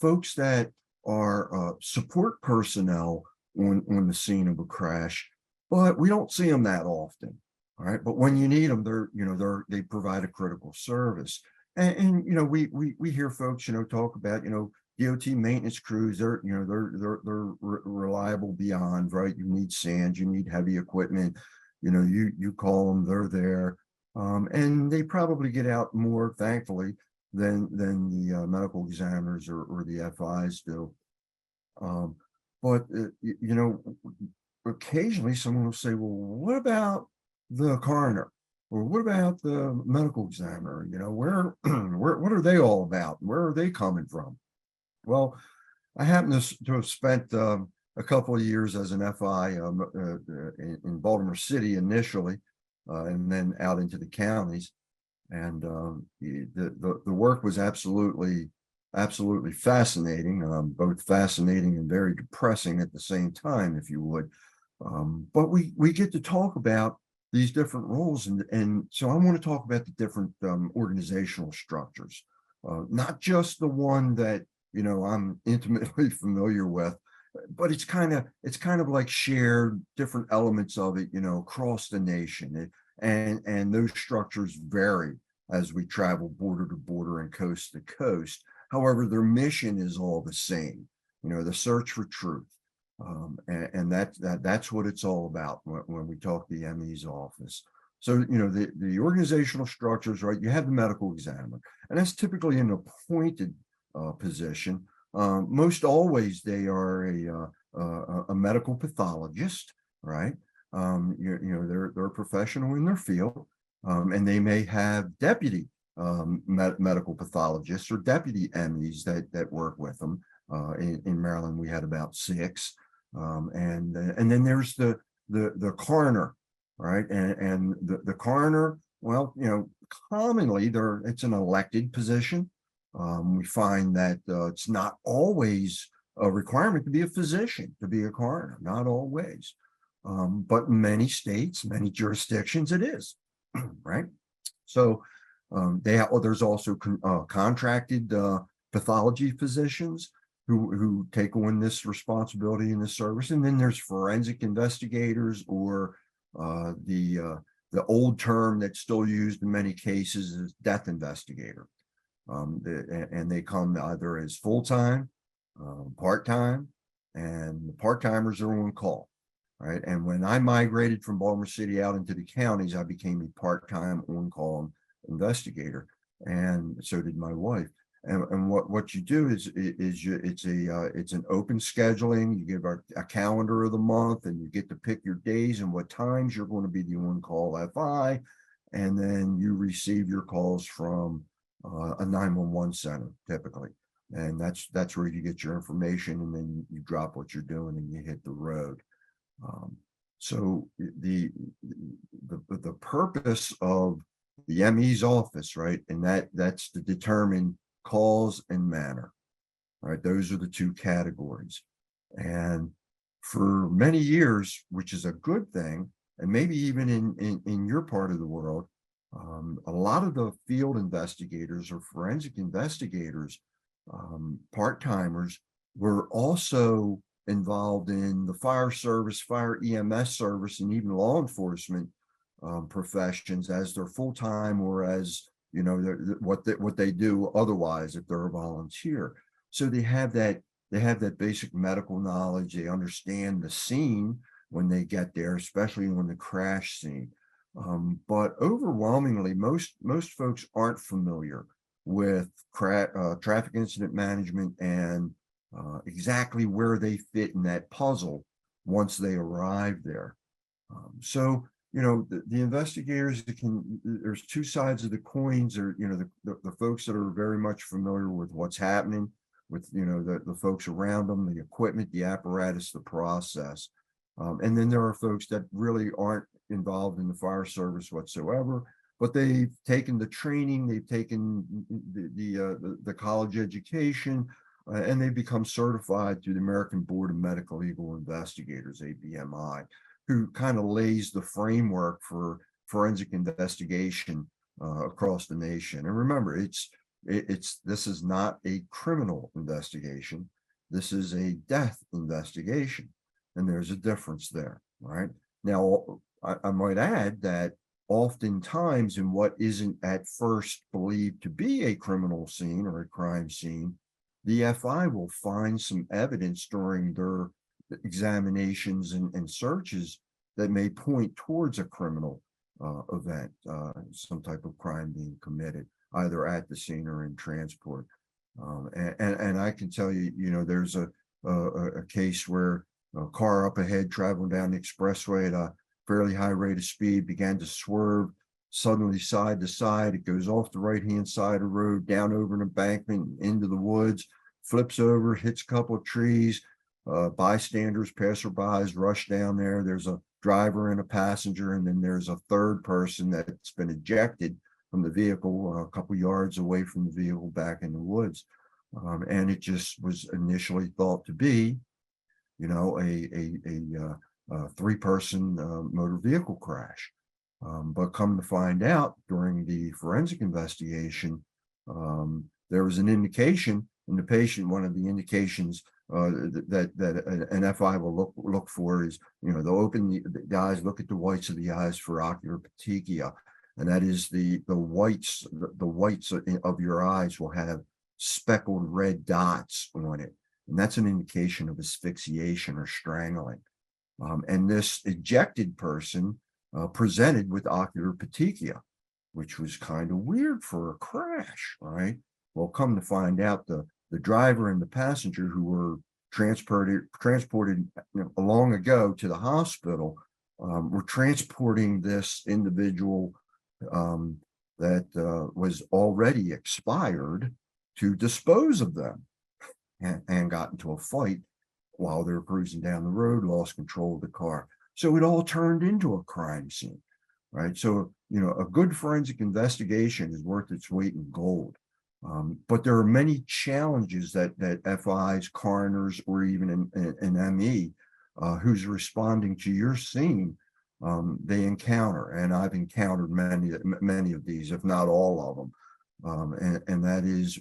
folks that are support personnel on the scene of a crash, but we don't see them that often. All right, but when you need them, they provide a critical service, and we hear folks talk about DOT maintenance crews. They're reliable beyond, right? You need sand, you need heavy equipment. You call them, they're there, and they probably get out more, thankfully, than the medical examiners or the FIs do. But occasionally someone will say, well, what about the coroner, or what about the medical examiner? Where what are they all about? Where are they coming from? Well, I happen to have spent a couple of years as an FI in Baltimore City initially, and then out into the counties. And the work was absolutely fascinating, both fascinating and very depressing at the same time, if you would. But we get to talk about these different roles, and so I want to talk about the different organizational structures, not just the one that I'm intimately familiar with, but it's kind of like shared different elements of it, across the nation. And those structures vary as we travel border to border and coast to coast. However, their mission is all the same, the search for truth. And that's what it's all about when we talk to the ME's office. So, the organizational structures, right? You have the medical examiner, and that's typically an appointed position. Most always they are a medical pathologist, right? They're a professional in their field, and they may have deputy medical pathologists or deputy MEs that work with them. In Maryland, we had about 6, and then there's the coroner, right? And the coroner, well, commonly it's an elected position. We find that it's not always a requirement to be a physician, to be a coroner, not always. But in many states, many jurisdictions, it is, right? So there's also contracted pathology physicians who take on this responsibility in the service. And then there's forensic investigators, or the old term that's still used in many cases is death investigator. And they come either as full-time, part-time, and the part-timers are on call, right? And when I migrated from Baltimore City out into the counties, I became a part-time on-call investigator, and so did my wife. And what you do is it's an open scheduling. You give a calendar of the month, and you get to pick your days and what times you're going to be the on-call FI, and then you receive your calls from a 911 center typically, and that's where you get your information, and then you drop what you're doing and you hit the road. So the purpose of the ME's office, right, and that's to determine cause and manner, right? Those are the two categories. And for many years, which is a good thing, and maybe even in your part of the world, a lot of the field investigators or forensic investigators, part-timers, were also involved in the fire service, fire EMS service, and even law enforcement professions as their full-time, or as what they do otherwise if they're a volunteer. So they have that basic medical knowledge. They understand the scene when they get there, especially when the crash scene. But overwhelmingly, most folks aren't familiar with traffic incident management and exactly where they fit in that puzzle once they arrive there. So the investigators there's two sides of the coins. Or the folks that are very much familiar with what's happening with the folks around them, the equipment, the apparatus, the process, and then there are folks that really aren't involved in the fire service whatsoever, but they've taken the training, they've taken the college education, and they become certified through the American Board of Medical Legal Investigators, ABMI, who kind of lays the framework for forensic investigation across the nation. And remember, this is not a criminal investigation. This is a death investigation, and there's a difference there, right? Now, I might add that oftentimes in what isn't at first believed to be a criminal scene or a crime scene, the FI will find some evidence during their examinations and searches that may point towards a criminal event, some type of crime being committed, either at the scene or in transport. And I can tell you, there's a case where a car up ahead traveling down the expressway at a fairly high rate of speed began to swerve suddenly side to side. It goes off the right-hand side of the road, down over an embankment, into the woods, flips over, hits a couple of trees. Bystanders, passerbys rush down there. There's a driver and a passenger, and then there's a third person that's been ejected from the vehicle a couple yards away from the vehicle back in the woods. And it just was initially thought to be, a three-person motor vehicle crash. But come to find out during the forensic investigation, there was an indication in the patient. One of the indications that an FI will look for is, they'll open the eyes, look at the whites of the eyes for ocular petechia, and that is the whites of your eyes will have speckled red dots on it, and that's an indication of asphyxiation or strangling. And this ejected person presented with ocular petechia, which was kind of weird for a crash, right? Well, come to find out, the driver and the passenger who were transported long ago to the hospital were transporting this individual that was already expired to dispose of them, and got into a fight while they were cruising down the road, lost control of the car. So it all turned into a crime scene, right? So, a good forensic investigation is worth its weight in gold. But there are many challenges that FIs, coroners, or even an ME who's responding to your scene, they encounter, and I've encountered many of these, if not all of them. And that is,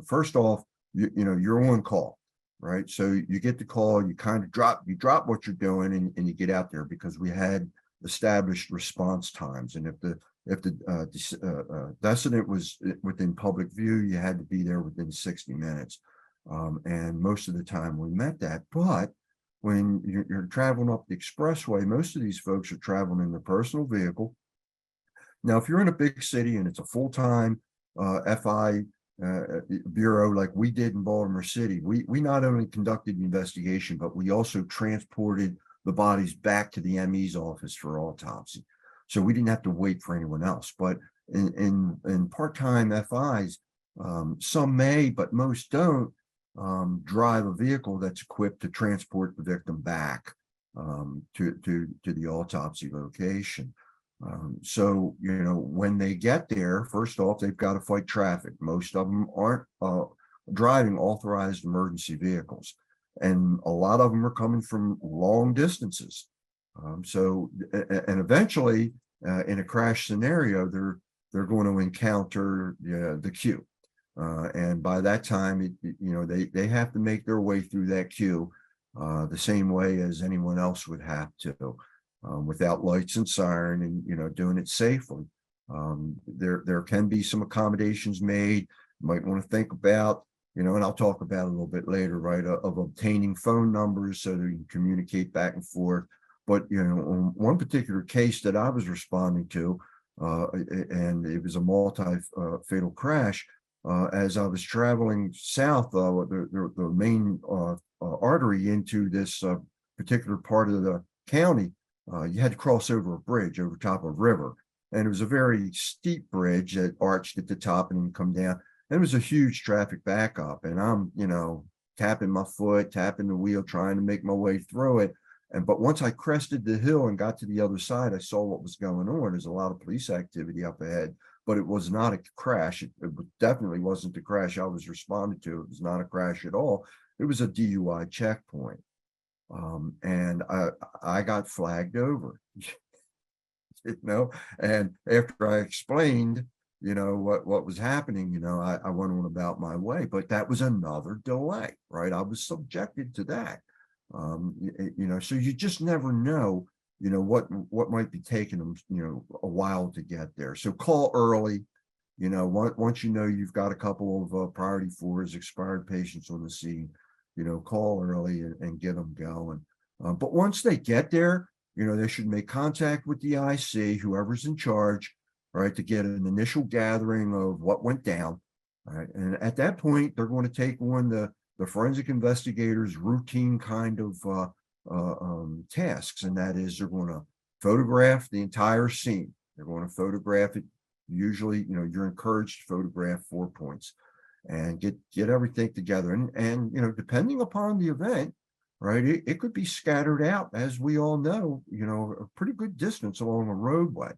first off, you're on call, right? So you get the call, you kind of drop what you're doing, and you get out there, because we had established response times. And if the decedent was within public view, you had to be there within 60 minutes. And most of the time we met that. But when you're traveling up the expressway, most of these folks are traveling in their personal vehicle. Now, if you're in a big city and it's a full-time FI bureau like we did in Baltimore City, we not only conducted the investigation, but we also transported the bodies back to the ME's office for autopsy. So we didn't have to wait for anyone else. But in part-time FIs, some may, but most don't, drive a vehicle that's equipped to transport the victim back to the autopsy location. So, when they get there, first off, they've got to fight traffic. Most of them aren't driving authorized emergency vehicles, and a lot of them are coming from long distances. And eventually, in a crash scenario, they're going to encounter the queue. And by that time, they have to make their way through that queue the same way as anyone else would have to, without lights and siren, and doing it safely. There can be some accommodations made. You might want to think about, and I'll talk about it a little bit later, right, of obtaining phone numbers so that you can communicate back and forth. But on one particular case that I was responding to, and it was a multi-fatal crash. As I was traveling south, the main artery into this particular part of the county, you had to cross over a bridge over top of a river. And it was a very steep bridge that arched at the top and then come down. And it was a huge traffic backup. And I'm, tapping my foot, tapping the wheel, trying to make my way through it. But once I crested the hill and got to the other side, I saw what was going on. There's a lot of police activity up ahead, but it was not a crash. It definitely wasn't the crash I was responding to. It was not a crash at all. It was a DUI checkpoint. And I got flagged over, and after I explained, what was happening, I went on about my way. But that was another delay, right? I was subjected to that. So you just never know, what might be taking them, a while to get there. So call early, once you've got a couple of priority 4s, expired patients on the scene, call early and get them going. But once they get there, they should make contact with the IC, whoever's in charge, right, to get an initial gathering of what went down. All right. And at that point, they're going to take on the forensic investigators' routine kind of tasks. And that is, they're going to photograph the entire scene. They're going to photograph it. Usually, you're encouraged to photograph 4 points and get everything together. And depending upon the event, right, it could be scattered out, as we all know, a pretty good distance along a roadway.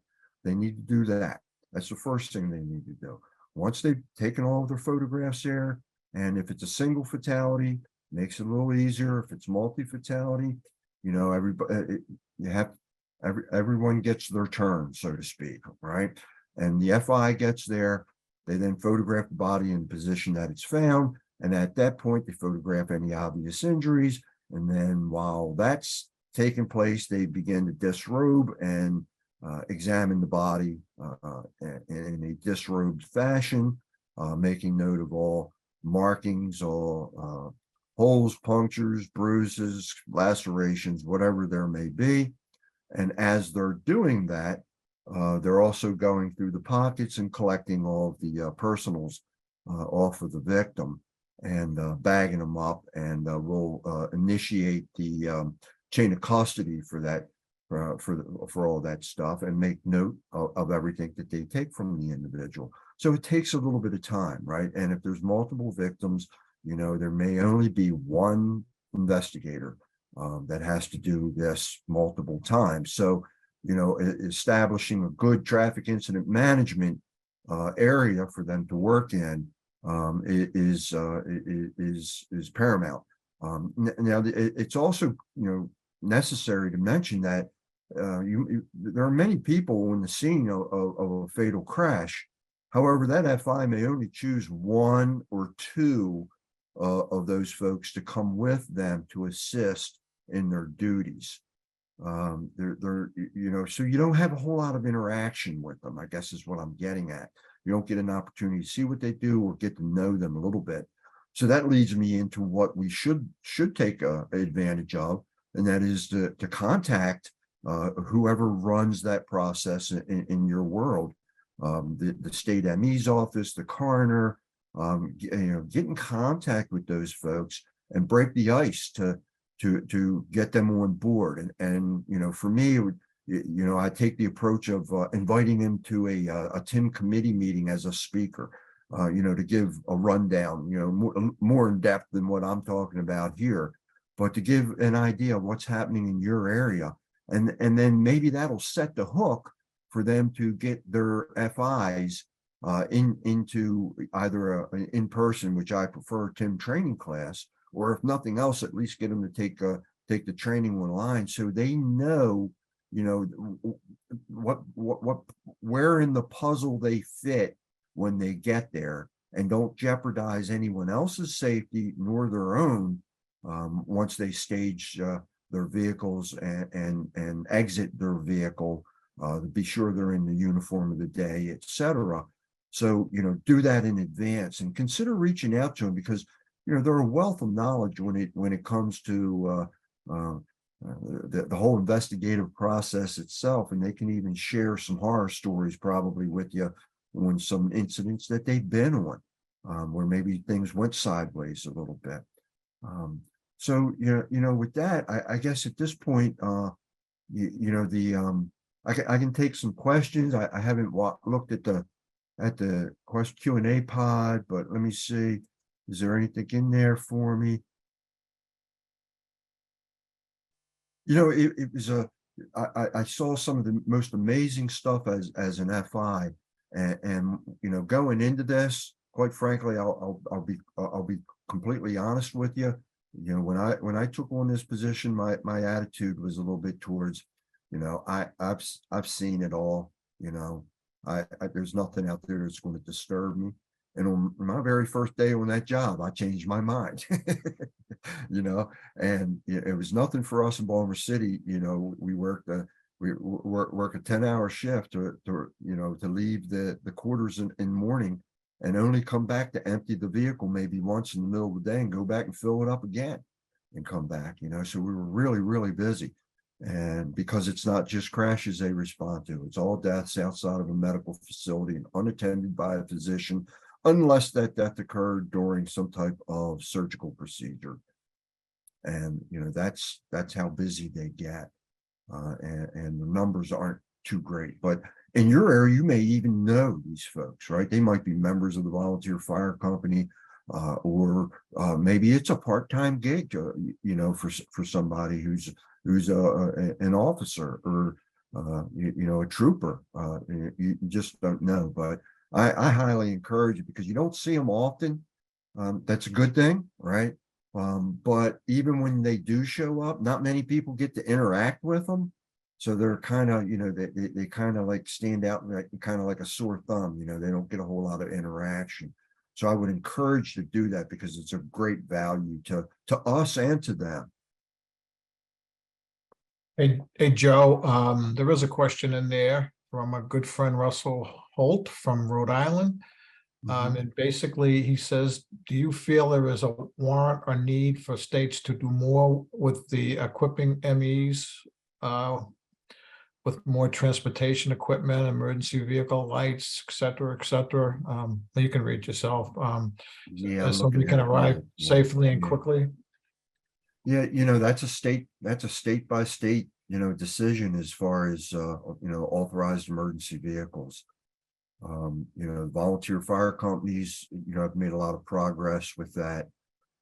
They need to do that. That's the first thing they need to do. Once they've taken all of their photographs there, and if it's a single fatality, makes it a little easier. If it's multi-fatality, everyone gets their turn, so to speak, right? And the FI gets there, they then photograph the body in the position that it's found. And at that point, they photograph any obvious injuries. And then while that's taking place, they begin to disrobe and examine the body in a disrobed fashion, making note of all markings, all holes, punctures, bruises, lacerations, whatever there may be. And as they're doing that, they're also going through the pockets and collecting all of the personals off of the victim and bagging them up, and we'll initiate the chain of custody for that, for all that stuff, and make note of everything that they take from the individual. So it takes a little bit of time, right? And if there's multiple victims, there may only be one investigator that has to do this multiple times. So, establishing a good traffic incident management area for them to work in is paramount. Now, it's also, necessary to mention that there are many people on the scene of a fatal crash. However, that FI may only choose one or two of those folks to come with them to assist in their duties. So you don't have a whole lot of interaction with them, I guess is what I'm getting at. You don't get an opportunity to see what they do or get to know them a little bit. So that leads me into what we should take advantage of, and that is to contact whoever runs that process in your world, the state ME's office, the coroner, get in contact with those folks and break the ice to get them on board. And for me, it would, I take the approach of inviting him to a TIM committee meeting as a speaker, to give a rundown, more in depth than what I'm talking about here, but to give an idea of what's happening in your area. And then maybe that'll set the hook for them to get their FIs into either an in-person, which I prefer, TIM training class, or if nothing else, at least get them to take the training online so they know, where in the puzzle they fit when they get there, and don't jeopardize anyone else's safety nor their own once they stage their vehicles and exit their vehicle, to be sure they're in the uniform of the day, etc. So, do that in advance and consider reaching out to them, because they're a wealth of knowledge when it comes to the whole investigative process itself, and they can even share some horror stories probably with you on some incidents that they've been on, where maybe things went sideways a little bit. So with that, I guess at this point, I can take some questions. I haven't looked at the Q&A pod, but let me see. Is there anything in there for me? It was I saw some of the most amazing stuff as an FI, and going into this, quite frankly, I'll be completely honest with you. When I took on this position, my attitude was a little bit towards, I've seen it all. There's nothing out there that's going to disturb me. And on my very first day on that job, I changed my mind, and it was nothing for us in Baltimore City. We work a 10-hour shift to leave the quarters in the morning and only come back to empty the vehicle maybe once in the middle of the day and go back and fill it up again and come back, so we were really, really busy. And because it's not just crashes they respond to, it's all deaths outside of a medical facility and unattended by a physician, unless that death occurred during some type of surgical procedure. And that's how busy they get, and the numbers aren't too great. But in your area, you may even know these folks, right? They might be members of the volunteer fire company, or maybe it's a part-time gig, for somebody who's an officer or a trooper. You just don't know. But I highly encourage it, because you don't see them often. That's a good thing, right? But even when they do show up, not many people get to interact with them. So they're kind of, they kind of like stand out, kind of like a sore thumb. They don't get a whole lot of interaction. So I would encourage to do that, because it's a great value to us and to them. Hey, Joe, there is a question in there from a good friend, Russell Holt from Rhode Island. And basically he says, do you feel there is a warrant or need for states to do more with the equipping MEs, with more transportation equipment, emergency vehicle lights, et cetera, et cetera? You can read yourself. So we can arrive safely and quickly. Yeah, that's a state by state, decision as far as authorized emergency vehicles. Volunteer fire companies, have made a lot of progress with that.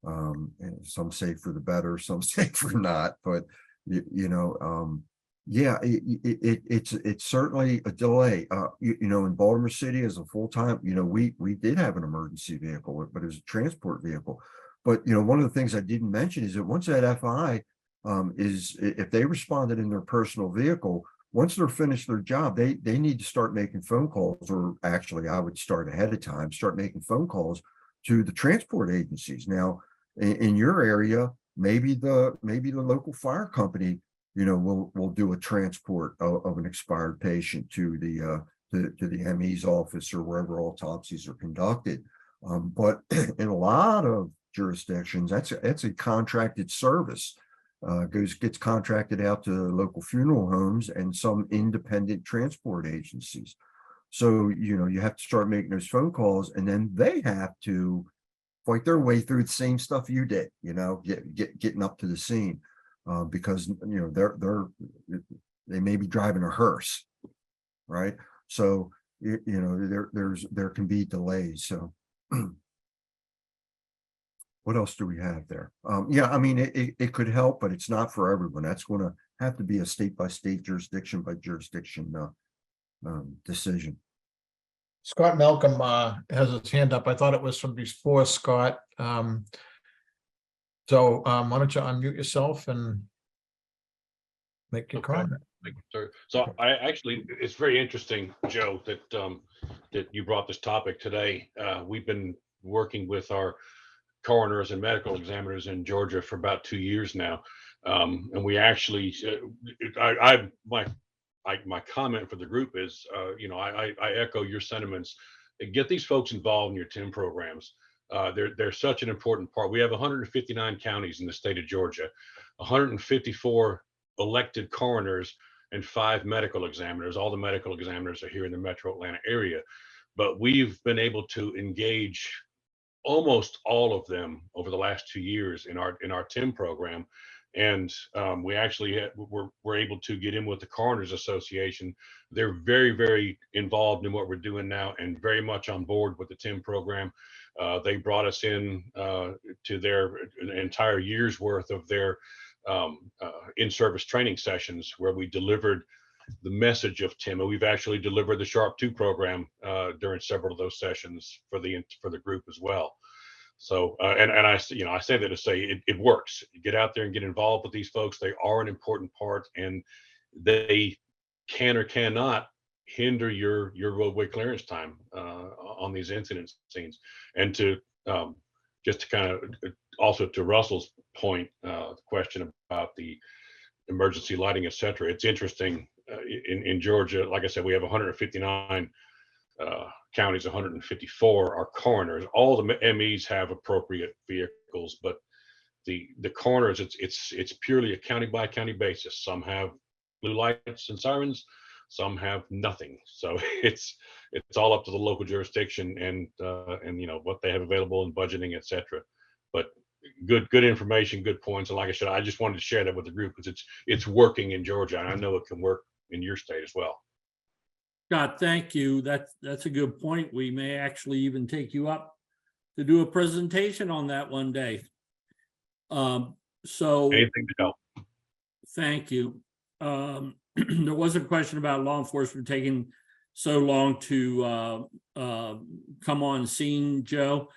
And some say for the better, some say for not, but Yeah, it's certainly a delay. You know, in Baltimore City as a full-time, you know, we did have an emergency vehicle, but it was a transport vehicle. But, you know, one of the things I didn't mention is that once that FI is, if they responded in their personal vehicle, once they're finished their job, they need to start making phone calls, or actually I would start ahead of time, start making phone calls to the transport agencies. Now, in your area, maybe the local fire company, you know, we'll do a transport of an expired patient to the ME's office or wherever autopsies are conducted. But in a lot of jurisdictions, that's a contracted service. Gets contracted out to local funeral homes and some independent transport agencies. So, you know, you have to start making those phone calls, and then they have to fight their way through the same stuff you did, you know, getting up to the scene. Because, you know, they may be driving a hearse, right? So, you know, there can be delays. So what else do we have there? Yeah, I mean, it could help, but it's not for everyone. That's going to have to be a state by state, jurisdiction by jurisdiction decision. Scott Malcolm has his hand up. I thought it was from before Scott. So why don't you unmute yourself and make your Okay. comment? Thank you, sir. So I actually, it's very interesting, Joe, that that you brought this topic today. We've been working with our coroners and medical examiners in Georgia for about 2 years now, and we actually, my comment for the group is, you know, I echo your sentiments. Get these folks involved in your TIM programs. They're such an important part. We have 159 counties in the state of Georgia, 154 elected coroners, and 5 medical examiners. All the medical examiners are here in the metro Atlanta area, but we've been able to engage almost all of them over the last 2 years in our TIM program. And we actually we're able to get in with the Coroners Association. They're very, very involved in what we're doing now and very much on board with the TIM program. They brought us in to their entire year's worth of their in-service training sessions, where we delivered the message of TIM. And we've actually delivered the Sharp 2 program during several of those sessions for the group as well. So, and I, you know, I say that to say it works. You get out there and get involved with these folks. They are an important part, and they can or cannot hinder your roadway clearance time on these incident scenes. And to just to kind of also to Russell's point, the question about the emergency lighting, et cetera. It's interesting in Georgia. Like I said, we have 159 counties, 154 are coroners. All the MEs have appropriate vehicles, but the coroners, it's purely a county by county basis. Some have blue lights and sirens, some have nothing. So it's all up to the local jurisdiction and you know what they have available and budgeting, etc. But good information, good points. And like I said, I just wanted to share that with the group because it's working in Georgia, and I know it can work in your state as well. Scott, thank you. That's a good point. We may actually even take you up to do a presentation on that one day. So Anything to help. Thank you. There was a question about law enforcement taking so long to come on scene, Joe.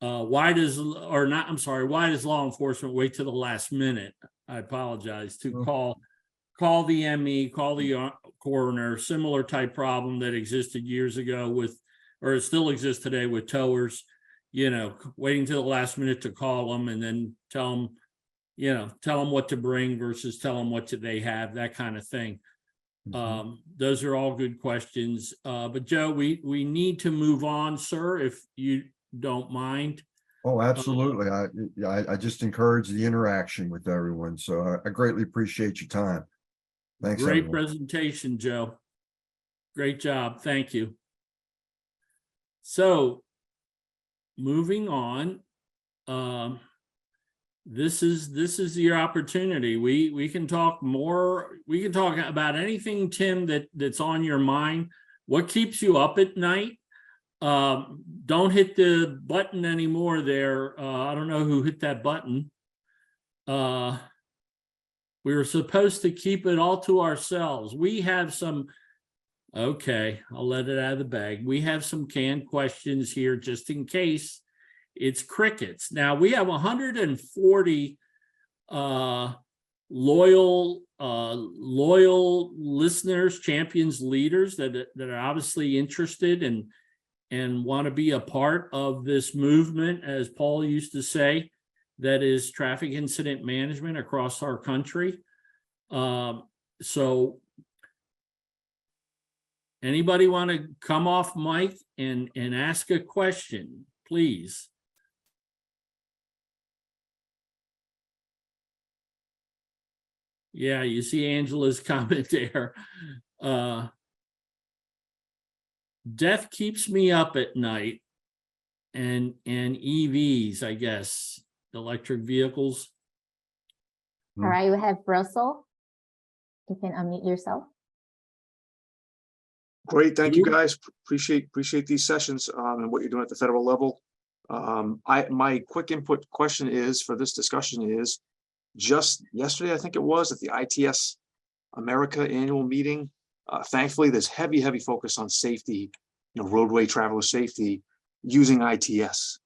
Why does law enforcement wait to the last minute? I apologize, to call the ME, call the coroner. Similar type problem that existed years ago with, or it still exists today with towers, you know, waiting to the last minute to call them and then tell them what to bring versus tell them what they have, that kind of thing. Those are all good questions. But Joe, we need to move on, sir, if you don't mind. Oh, absolutely. I just encourage the interaction with everyone. So I greatly appreciate your time. Thanks. Great everyone. presentation, Joe. Great job. Thank you. So moving on, this is your opportunity. We can talk more. We can talk about anything, Tim, that's on your mind. What keeps you up at night? Don't hit the button anymore there. I don't know who hit that button. We were supposed to keep it all to ourselves. We have some, okay, I'll let it out of the bag. We have some canned questions here just in case it's crickets. Now, we have 140 loyal listeners, champions, leaders that are obviously interested and want to be a part of this movement, as Paul used to say, that is traffic incident management across our country. So anybody want to come off mic and ask a question, please? Yeah, you see Angela's comment there. Death keeps me up at night, and EVs, I guess, electric vehicles. All right, we have Russell. You can unmute yourself. Great, thank you guys. Appreciate these sessions and what you're doing at the federal level. My quick input question is for this discussion is just yesterday, I think it was, at the ITS America annual meeting. Thankfully, there's heavy focus on safety, roadway traveler safety using ITS.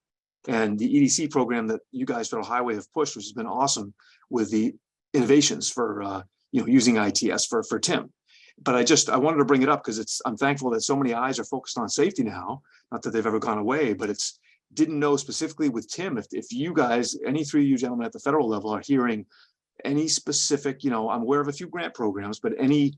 And the EDC program that you guys, Federal Highway, have pushed, which has been awesome with the innovations for using ITS for TIM. But I wanted to bring it up because I'm thankful that so many eyes are focused on safety now. Not that they've ever gone away, but didn't know specifically with TIM if you guys, any three of you gentlemen at the federal level, are hearing any specific, I'm aware of a few grant programs, but any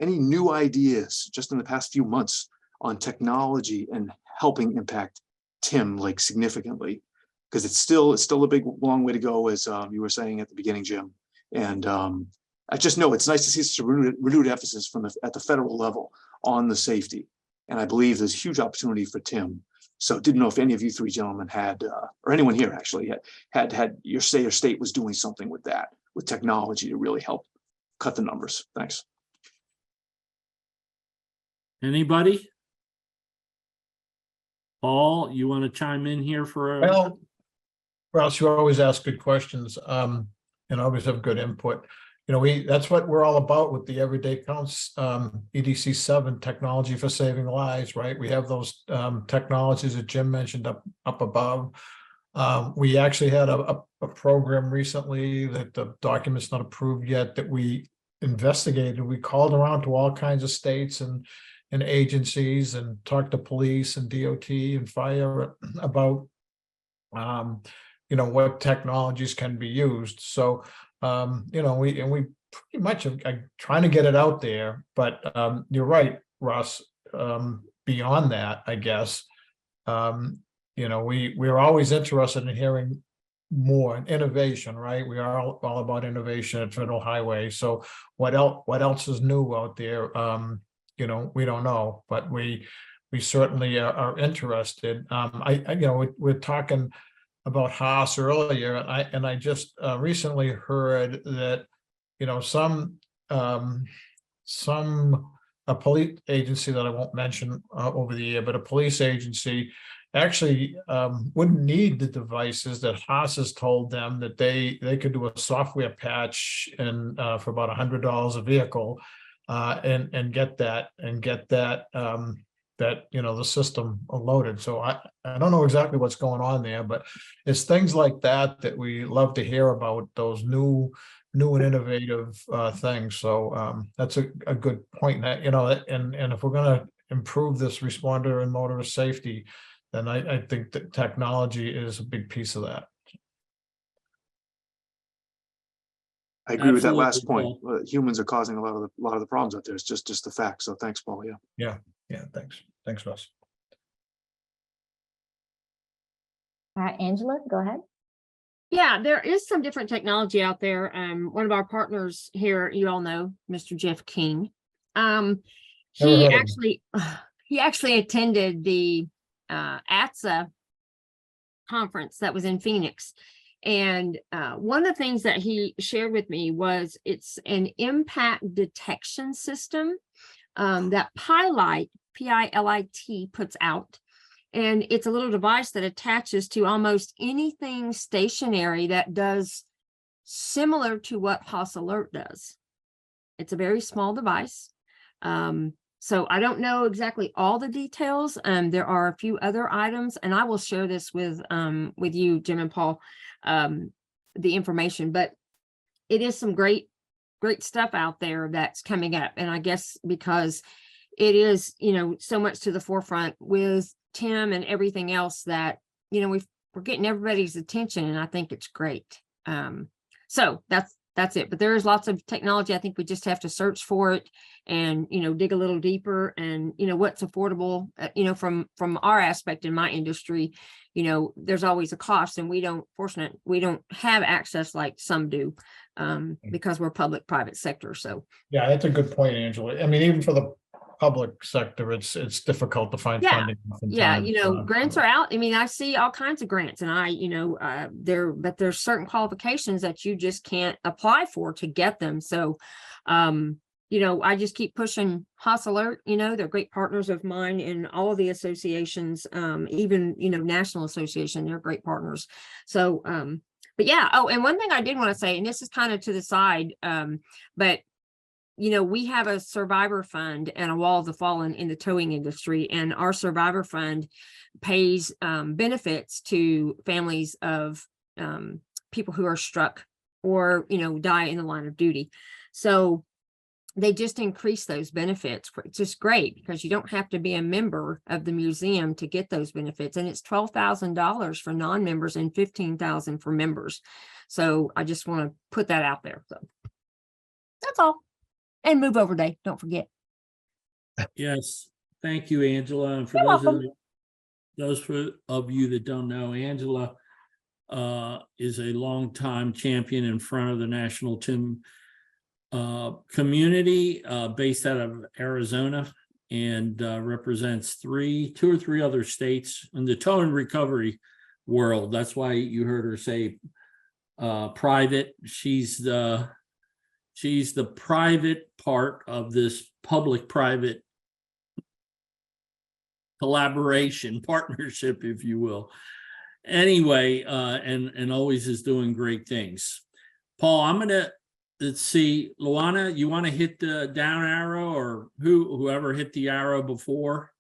new ideas just in the past few months on technology and helping impact TIM like significantly, because it's still a big long way to go, as you were saying at the beginning, Jim. And I just know it's nice to see such a renewed emphasis at the federal level on the safety, and I believe there's huge opportunity for TIM. So didn't know if any of you three gentlemen had, or anyone here actually had your state was doing something with that, with technology to really help cut the numbers. Thanks. Anybody? Paul, you want to chime in here for Well, Ross, you always ask good questions and always have good input. That's what we're all about with the Everyday Counts EDC 7, technology for saving lives, right? We have those technologies that Jim mentioned up above. We actually had a program recently that the document's not approved yet that we investigated. We called around to all kinds of states and agencies and talked to police and DOT and fire about what technologies can be used. So we pretty much are trying to get it out there, but you're right, Russ. Beyond that, I guess, we're always interested in hearing more innovation, right? We are all about innovation at Federal Highway. So what else is new out there? We don't know, but we certainly are interested. We're talking about Haas earlier, and I just recently heard that a police agency that I won't mention over the year, but a police agency actually wouldn't need the devices that Haas has told them that they could do a software patch and for about $100 a vehicle and get that the system loaded. So I don't know exactly what's going on there, but it's things like that we love to hear about, those new and innovative things. So that's a good point. And if we're going to improve this responder and motorist safety, then I think that technology is a big piece of that. I agree with that last point. Humans are causing a lot of the problems out there. It's just the fact. So thanks, Paul. Yeah. Thanks, Russ. All right, Angela, go ahead. Yeah, there is some different technology out there. One of our partners here, you all know, Mr. Jeff King. He actually attended the ATSA conference that was in Phoenix. And one of the things that he shared with me was it's an impact detection system that Pilit, P-I-L-I-T, puts out. And it's a little device that attaches to almost anything stationary that does similar to what Hoss Alert does. It's a very small device. So I don't know exactly all the details. There are a few other items, and I will share this with you, Jim and Paul, the information, but it is some great stuff out there that's coming up. And I guess because it is, so much to the forefront with Tim and everything else that, we're getting everybody's attention, and I think it's great. So that's it. But there is lots of technology. I think we just have to search for it and, dig a little deeper and, what's affordable, from our aspect in my industry, there's always a cost, and we don't have access like some do, because we're public-private sector. So. Yeah, that's a good point, Angela. I mean, even for the public sector, it's difficult to find funding. Yeah, oftentimes. grants are out. I mean, I see all kinds of grants, and but there's certain qualifications that you just can't apply for to get them. So, I just keep pushing Hoss Alert. They're great partners of mine in all of the associations, even, national association, they're great partners. So, but yeah. Oh, and one thing I did want to say, and this is kind of to the side, but we have a survivor fund and a wall of the fallen in the towing industry, and our survivor fund pays benefits to families of people who are struck or, die in the line of duty. So they just increase those benefits. It's just great because you don't have to be a member of the museum to get those benefits. And it's $12,000 for non-members and $15,000 for members. So I just want to put that out there. So that's all. And move over day, don't forget. Yes, thank you, Angela. And for those of you that don't know, Angela is a longtime champion in front of the National TIM community, based out of Arizona, and represents two or three other states in the tow and recovery world. That's why you heard her say private. She's the private part of this public-private collaboration, partnership, if you will. Anyway, and always is doing great things. Paul, let's see, Luana, you want to hit the down arrow, or whoever hit the arrow before,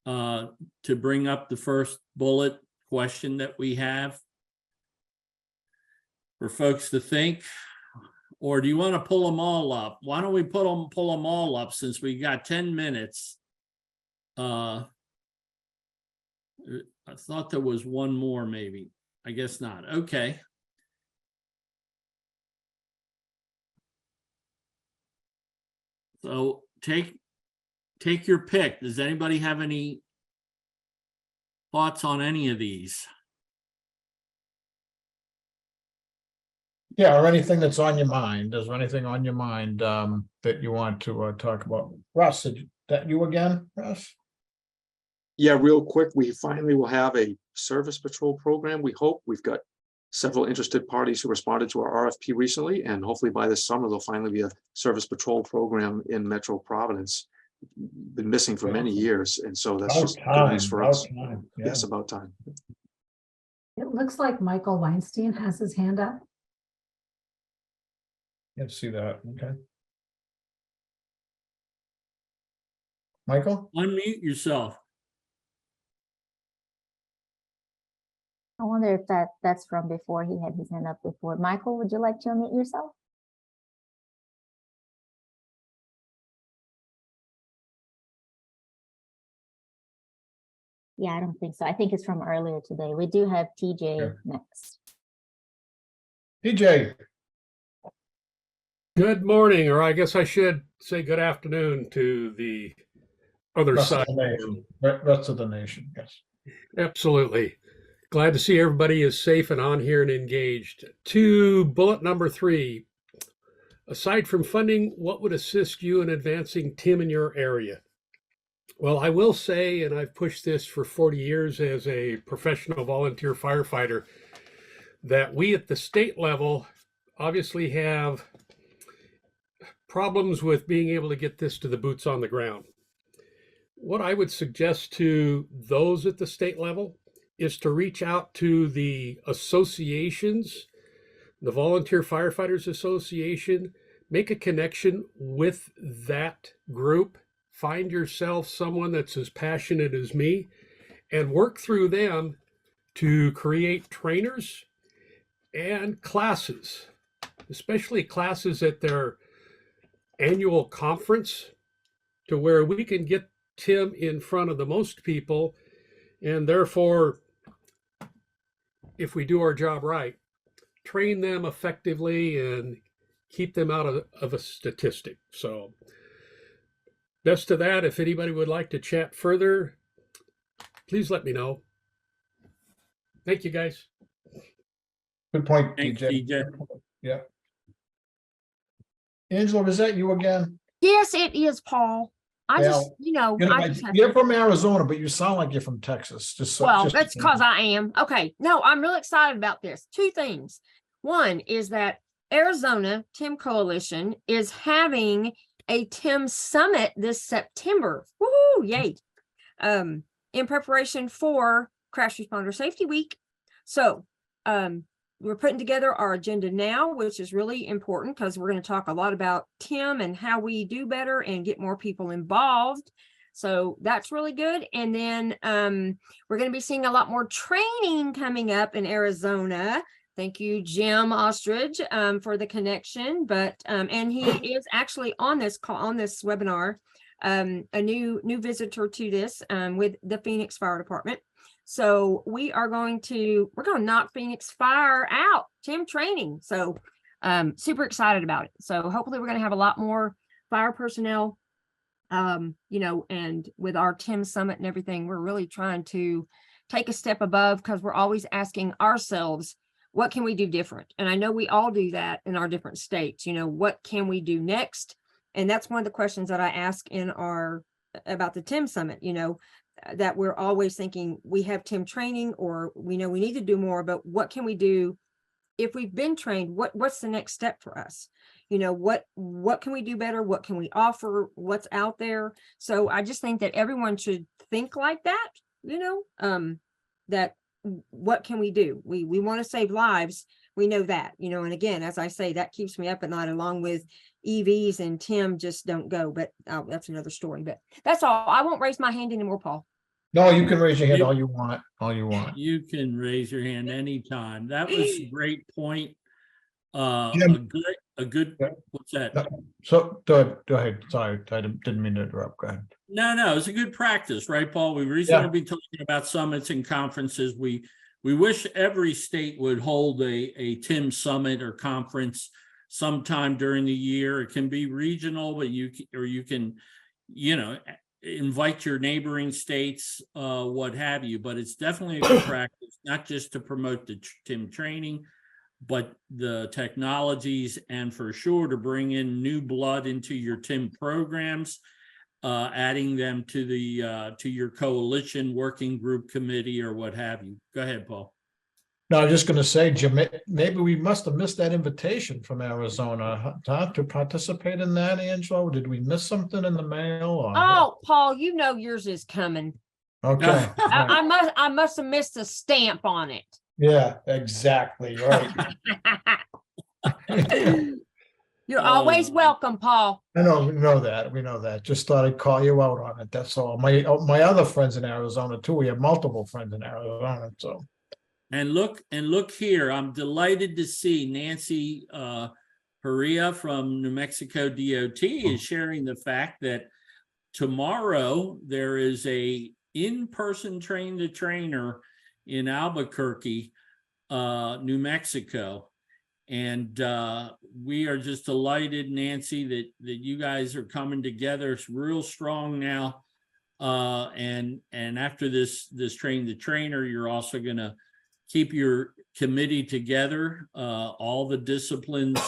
to bring up the first bullet question that we have for folks to think? Or do you want to pull them all up? Why don't we pull them all up, since we got 10 minutes? I thought there was one more, maybe. I guess not. Okay. So take your pick. Does anybody have any thoughts on any of these? Yeah, or anything that's on your mind. Is there anything on your mind that you want to talk about? Russ, is that you again, Russ? Yeah, real quick, we finally will have a service patrol program. We hope. We've got several interested parties who responded to our RFP recently, and hopefully by this summer, there'll finally be a service patrol program in Metro Providence. Been missing for many years, and so that's just good news for us. Yes, about time. It looks like Michael Weinstein has his hand up. Let's see that. Okay. Michael? Unmute yourself. I wonder if that's from before he had his hand up before. Michael, would you like to unmute yourself? Yeah, I don't think so. I think it's from earlier today. We do have TJ next. TJ. Good morning, or I guess I should say good afternoon to the other side. Rest of the nation, yes. Absolutely. Glad to see everybody is safe and on here and engaged. To bullet number 3, aside from funding, what would assist you in advancing TIM in your area? Well, I will say, and I've pushed this for 40 years as a professional volunteer firefighter, that we at the state level obviously have problems with being able to get this to the boots on the ground. What I would suggest to those at the state level is to reach out to the associations the Volunteer Firefighters Association. Make a connection with that group. Find yourself someone that's as passionate as me and work through them to create trainers and classes, especially classes at their annual conference, to where we can get Tim in front of the most people, and therefore, if we do our job right, train them effectively and keep them out of a statistic. So best of that. If anybody would like to chat further, please let me know. Thank you, guys. Good point, Thanks, DJ. DJ. Yeah. Angela, is that you again? Yes, it is, Paul. I Well, just, you know, You know, I just have you're from Arizona, but you sound like you're from Texas. Just so, well, just that's because I am. Okay. No, I'm really excited about this. Two things. One is that Arizona TIM Coalition is having a TIM Summit this September. Woohoo! Yay. In preparation for Crash Responder Safety Week. So we're putting together our agenda now, which is really important because we're going to talk a lot about TIM and how we do better and get more people involved. So that's really good. And then we're going to be seeing a lot more training coming up in Arizona. Thank you, Jim Ostrich, for the connection. But and he is actually on this call, on this webinar, a new visitor to this with the Phoenix Fire Department. So we're going to knock Phoenix Fire out, TIM training. So super excited about it. So hopefully we're going to have a lot more fire personnel, you know, and with our TIM Summit and everything, we're really trying to take a step above because we're always asking ourselves, what can we do different? And I know we all do that in our different states. You know, what can we do next? And that's one of the questions that I ask in about the TIM Summit, you know, that we're always thinking we have TIM training, or we know we need to do more, but what can we do if we've been trained? What's the next step for us? You know, what can we do better? What can we offer? What's out there? So I just think that everyone should think like that, you know, that what can we do? We want to save lives. We know that, you know, and again, as I say, that keeps me up at night, along with EVs and TIM just don't go, but that's another story. But that's all. I won't raise my hand anymore, Paul. No, you can raise your hand all you want, all you want. You can raise your hand anytime. That was a great point. Jim. A good, Yeah. what's that? So go ahead. Sorry, I didn't mean to interrupt. Go ahead. No, it's a good practice, right, Paul? We recently been talking about summits and conferences. We wish every state would hold a TIM summit or conference sometime during the year. It can be regional, but you can, you know, invite your neighboring states, what have you. But it's definitely a good practice, not just to promote the TIM training, but the technologies, and for sure to bring in new blood into your TIM programs, adding them to the to your coalition working group committee or what have you. Go ahead, Paul. No, I was just going to say, Jim, maybe we must have missed that invitation from Arizona to participate in that, Angelo. Did we miss something in the mail? Or... Oh, Paul, you know yours is coming. Okay. I must have missed a stamp on it. Yeah, exactly. Right. You're always welcome, Paul. I know, we know that. Just thought I'd call you out on it. That's all. My other friends in Arizona too. We have multiple friends in Arizona. So. And look here. I'm delighted to see Nancy Perea from New Mexico DOT is sharing the fact that tomorrow there is a in-person train-the-trainer in Albuquerque, New Mexico. And we are just delighted, Nancy, that you guys are coming together. It's real strong now. And after this train the trainer, you're also going to keep your committee together, all the disciplines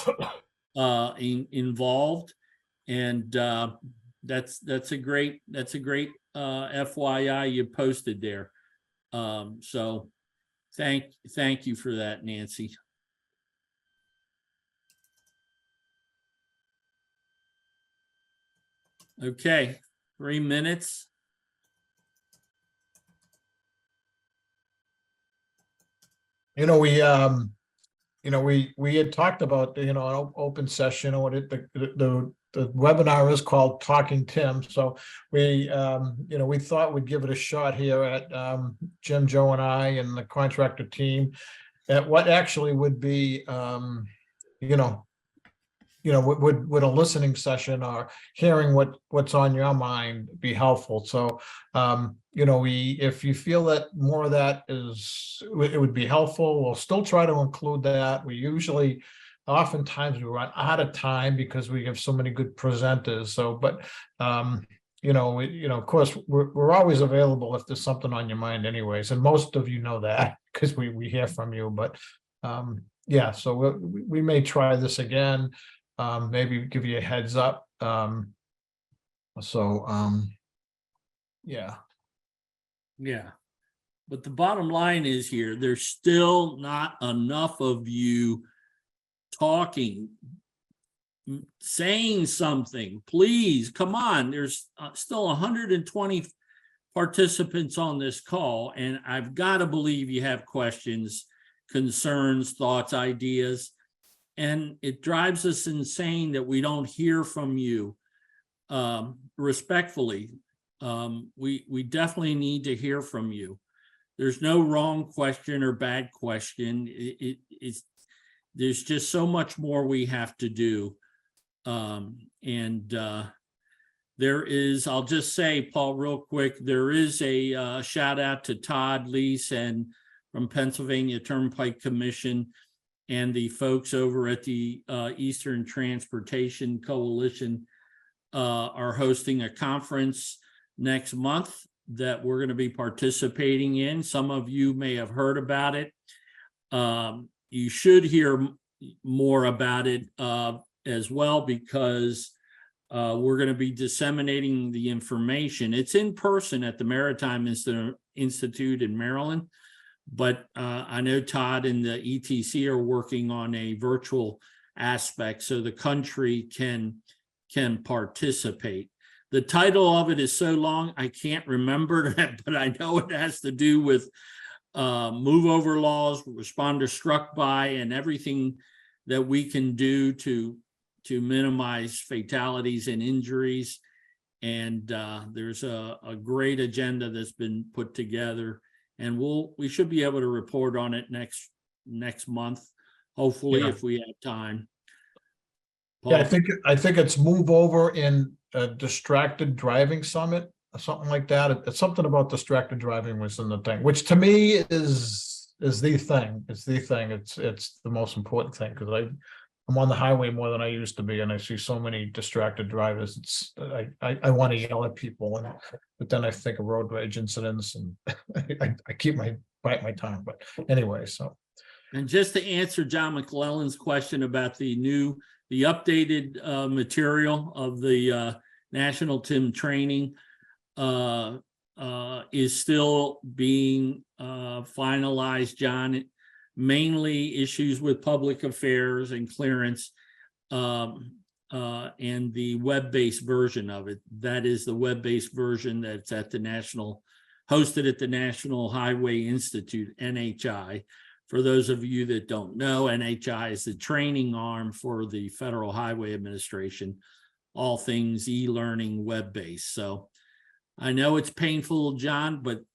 involved, and that's a great FYI you posted there. So thank you for that, Nancy. Okay, 3 minutes. You know, we had talked about, an open session, or the webinar is called Talking Tim. So we thought we'd give it a shot here at Jim, Joe, and I, and the contractor team, at what actually would be, would a listening session or hearing what's on your mind be helpful? So, if you feel that more of that it would be helpful, we'll still try to include that. Oftentimes we run out of time because we have so many good presenters. So, but, of course, we're always available if there's something on your mind anyways. And most of you know that because we hear from you, but, yeah, so we may try this again. Maybe give you a heads up. Yeah. Yeah. But the bottom line is here, there's still not enough of you talking, saying something. Please, come on. There's still 120 participants on this call, and I've got to believe you have questions, concerns, thoughts, ideas. And it drives us insane that we don't hear from you respectfully. We definitely need to hear from you. There's no wrong question or bad question. There's just so much more we have to do. There is, I'll just say, Paul, real quick, there is a shout out to Todd Lease and from Pennsylvania Turnpike Commission and the folks over at the Eastern Transportation Coalition are hosting a conference next month that we're going to be participating in. Some of you may have heard about it. You should hear more about it as well, because we're going to be disseminating the information. It's in person at the Maritime Institute in Maryland. But I know Todd and the ETC are working on a virtual aspect so the country can participate. The title of it is so long, I can't remember that, but I know it has to do with move over laws, responder struck by, and everything that we can do to minimize fatalities and injuries. And there's a great agenda that's been put together. And we should be able to report on it next month, hopefully, if we have time. Paul? Yeah, I think it's Move Over in a Distracted Driving Summit or something like that. It's something about distracted driving was in the thing, which to me is the thing. It's the thing. It's the most important thing, because I'm on the highway more than I used to be, and I see so many distracted drivers. I want to yell at people, but then I think of road rage incidents, and I bite my tongue. But anyway, so. And just to answer John McClellan's question about the updated material of the National TIM training is still being finalized, John. Mainly issues with public affairs and clearance, and the web-based version of it. That is the web-based version that's at hosted at the National Highway Institute, NHI. For those of you that don't know, NHI is the training arm for the Federal Highway Administration, all things e-learning web-based. So I know it's painful, John, but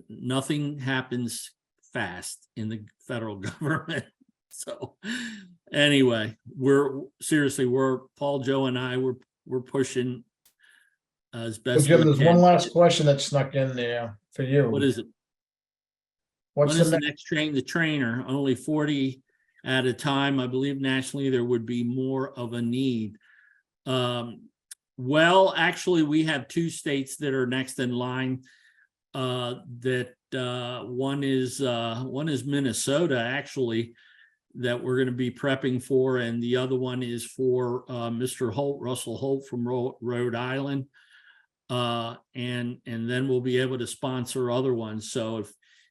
nothing happens fast in the federal government. So anyway, we're Paul, Joe, and I, we're pushing as best. Jim, there's one last question that snuck in there for you. What is it? When is the next train? The trainer, only 40 at a time. I believe nationally there would be more of a need. Well, actually, we have two states that are next in line. One is Minnesota, actually, that we're going to be prepping for, and the other one is for Mr. Russell Holt from Rhode Island, and then we'll be able to sponsor other ones. So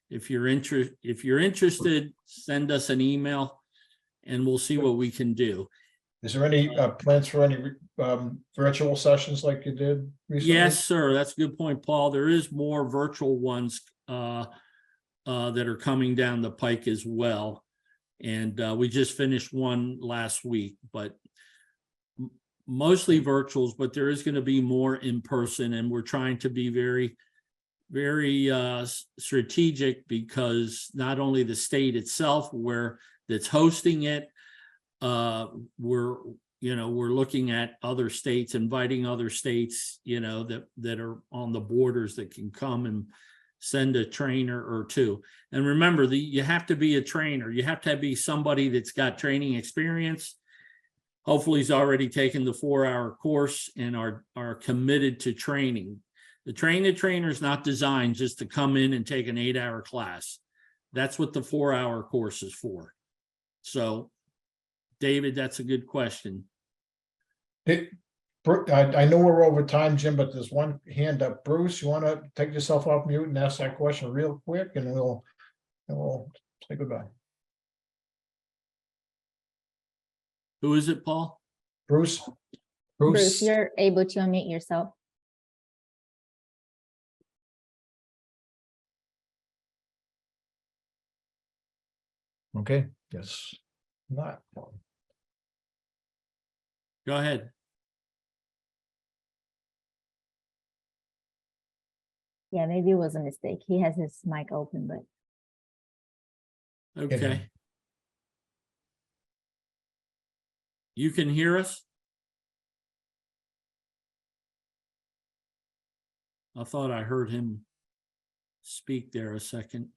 if you're interested, send us an email, and we'll see what we can do. Is there any plans for any virtual sessions like you did recently? Yes, sir. That's a good point, Paul. There is more virtual ones that are coming down the pike as well. And we just finished one last week, but mostly virtuals, but there is going to be more in person, and we're trying to be very, very strategic, because not only the state itself that's hosting it, we're looking at other states, inviting other states, that are on the borders that can come and send a trainer or two. And remember, you have to be a trainer. You have to be somebody that's got training experience. Hopefully he's already taken the 4-hour course and are committed to training. The trainer is not designed just to come in and take an 8-hour class. That's what the 4-hour course is for. So, David, that's a good question. I know we're over time, Jim, but there's one hand up. Bruce, you want to take yourself off mute and ask that question real quick, and we'll say goodbye. Who is it, Paul? Bruce? Bruce, you're able to unmute yourself. Okay, yes. Not. Go ahead. Yeah, maybe it was a mistake. He has his mic open, but. Okay. You can hear us? I thought I heard him speak there a second.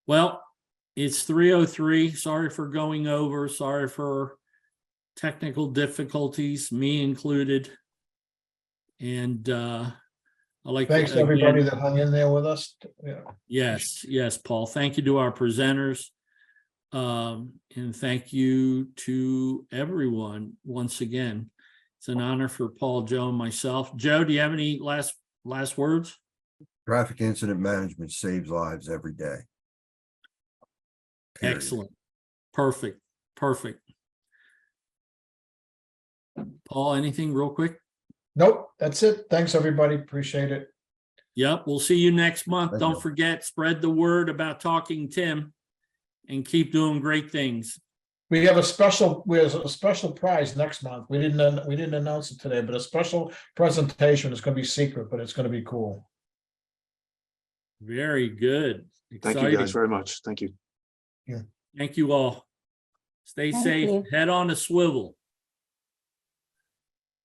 Well, it's 3:03. Sorry for going over. Sorry for technical difficulties, me included. And I like Thanks to everybody that hung in there with us. Yeah. Yes, Paul. Thank you to our presenters. And thank you to everyone once again. It's an honor for Paul, Joe, and myself. Joe, do you have any last words? Traffic incident management saves lives every day. Period. Excellent. Perfect. Paul, anything real quick? Nope, that's it. Thanks, everybody. Appreciate it. Yep, we'll see you next month. Thank Don't you. forget, spread the word about Talking Tim and keep doing great things. We have a special prize next month. We didn't announce it today, but a special presentation. It's going to be secret, but it's going to be cool. Very good. Thank you guys very much. Thank you. Yeah. Thank you all. Stay Thank safe. you. Head on a swivel.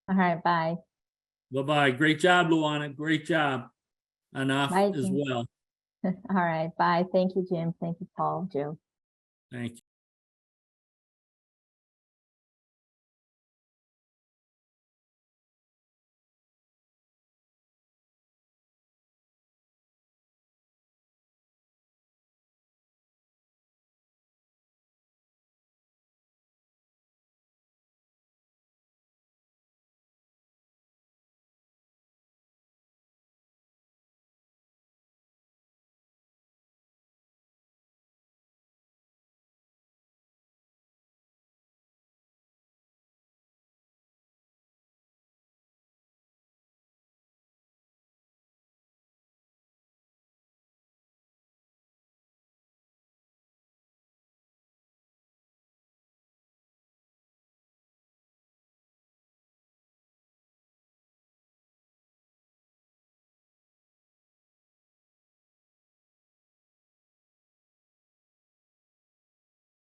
All right, bye. Bye-bye. Great job, Luana. Great job. Enough Bye, as Jim. well. All right, bye. Thank you, Jim. Thank you, Paul, Joe. Thank you.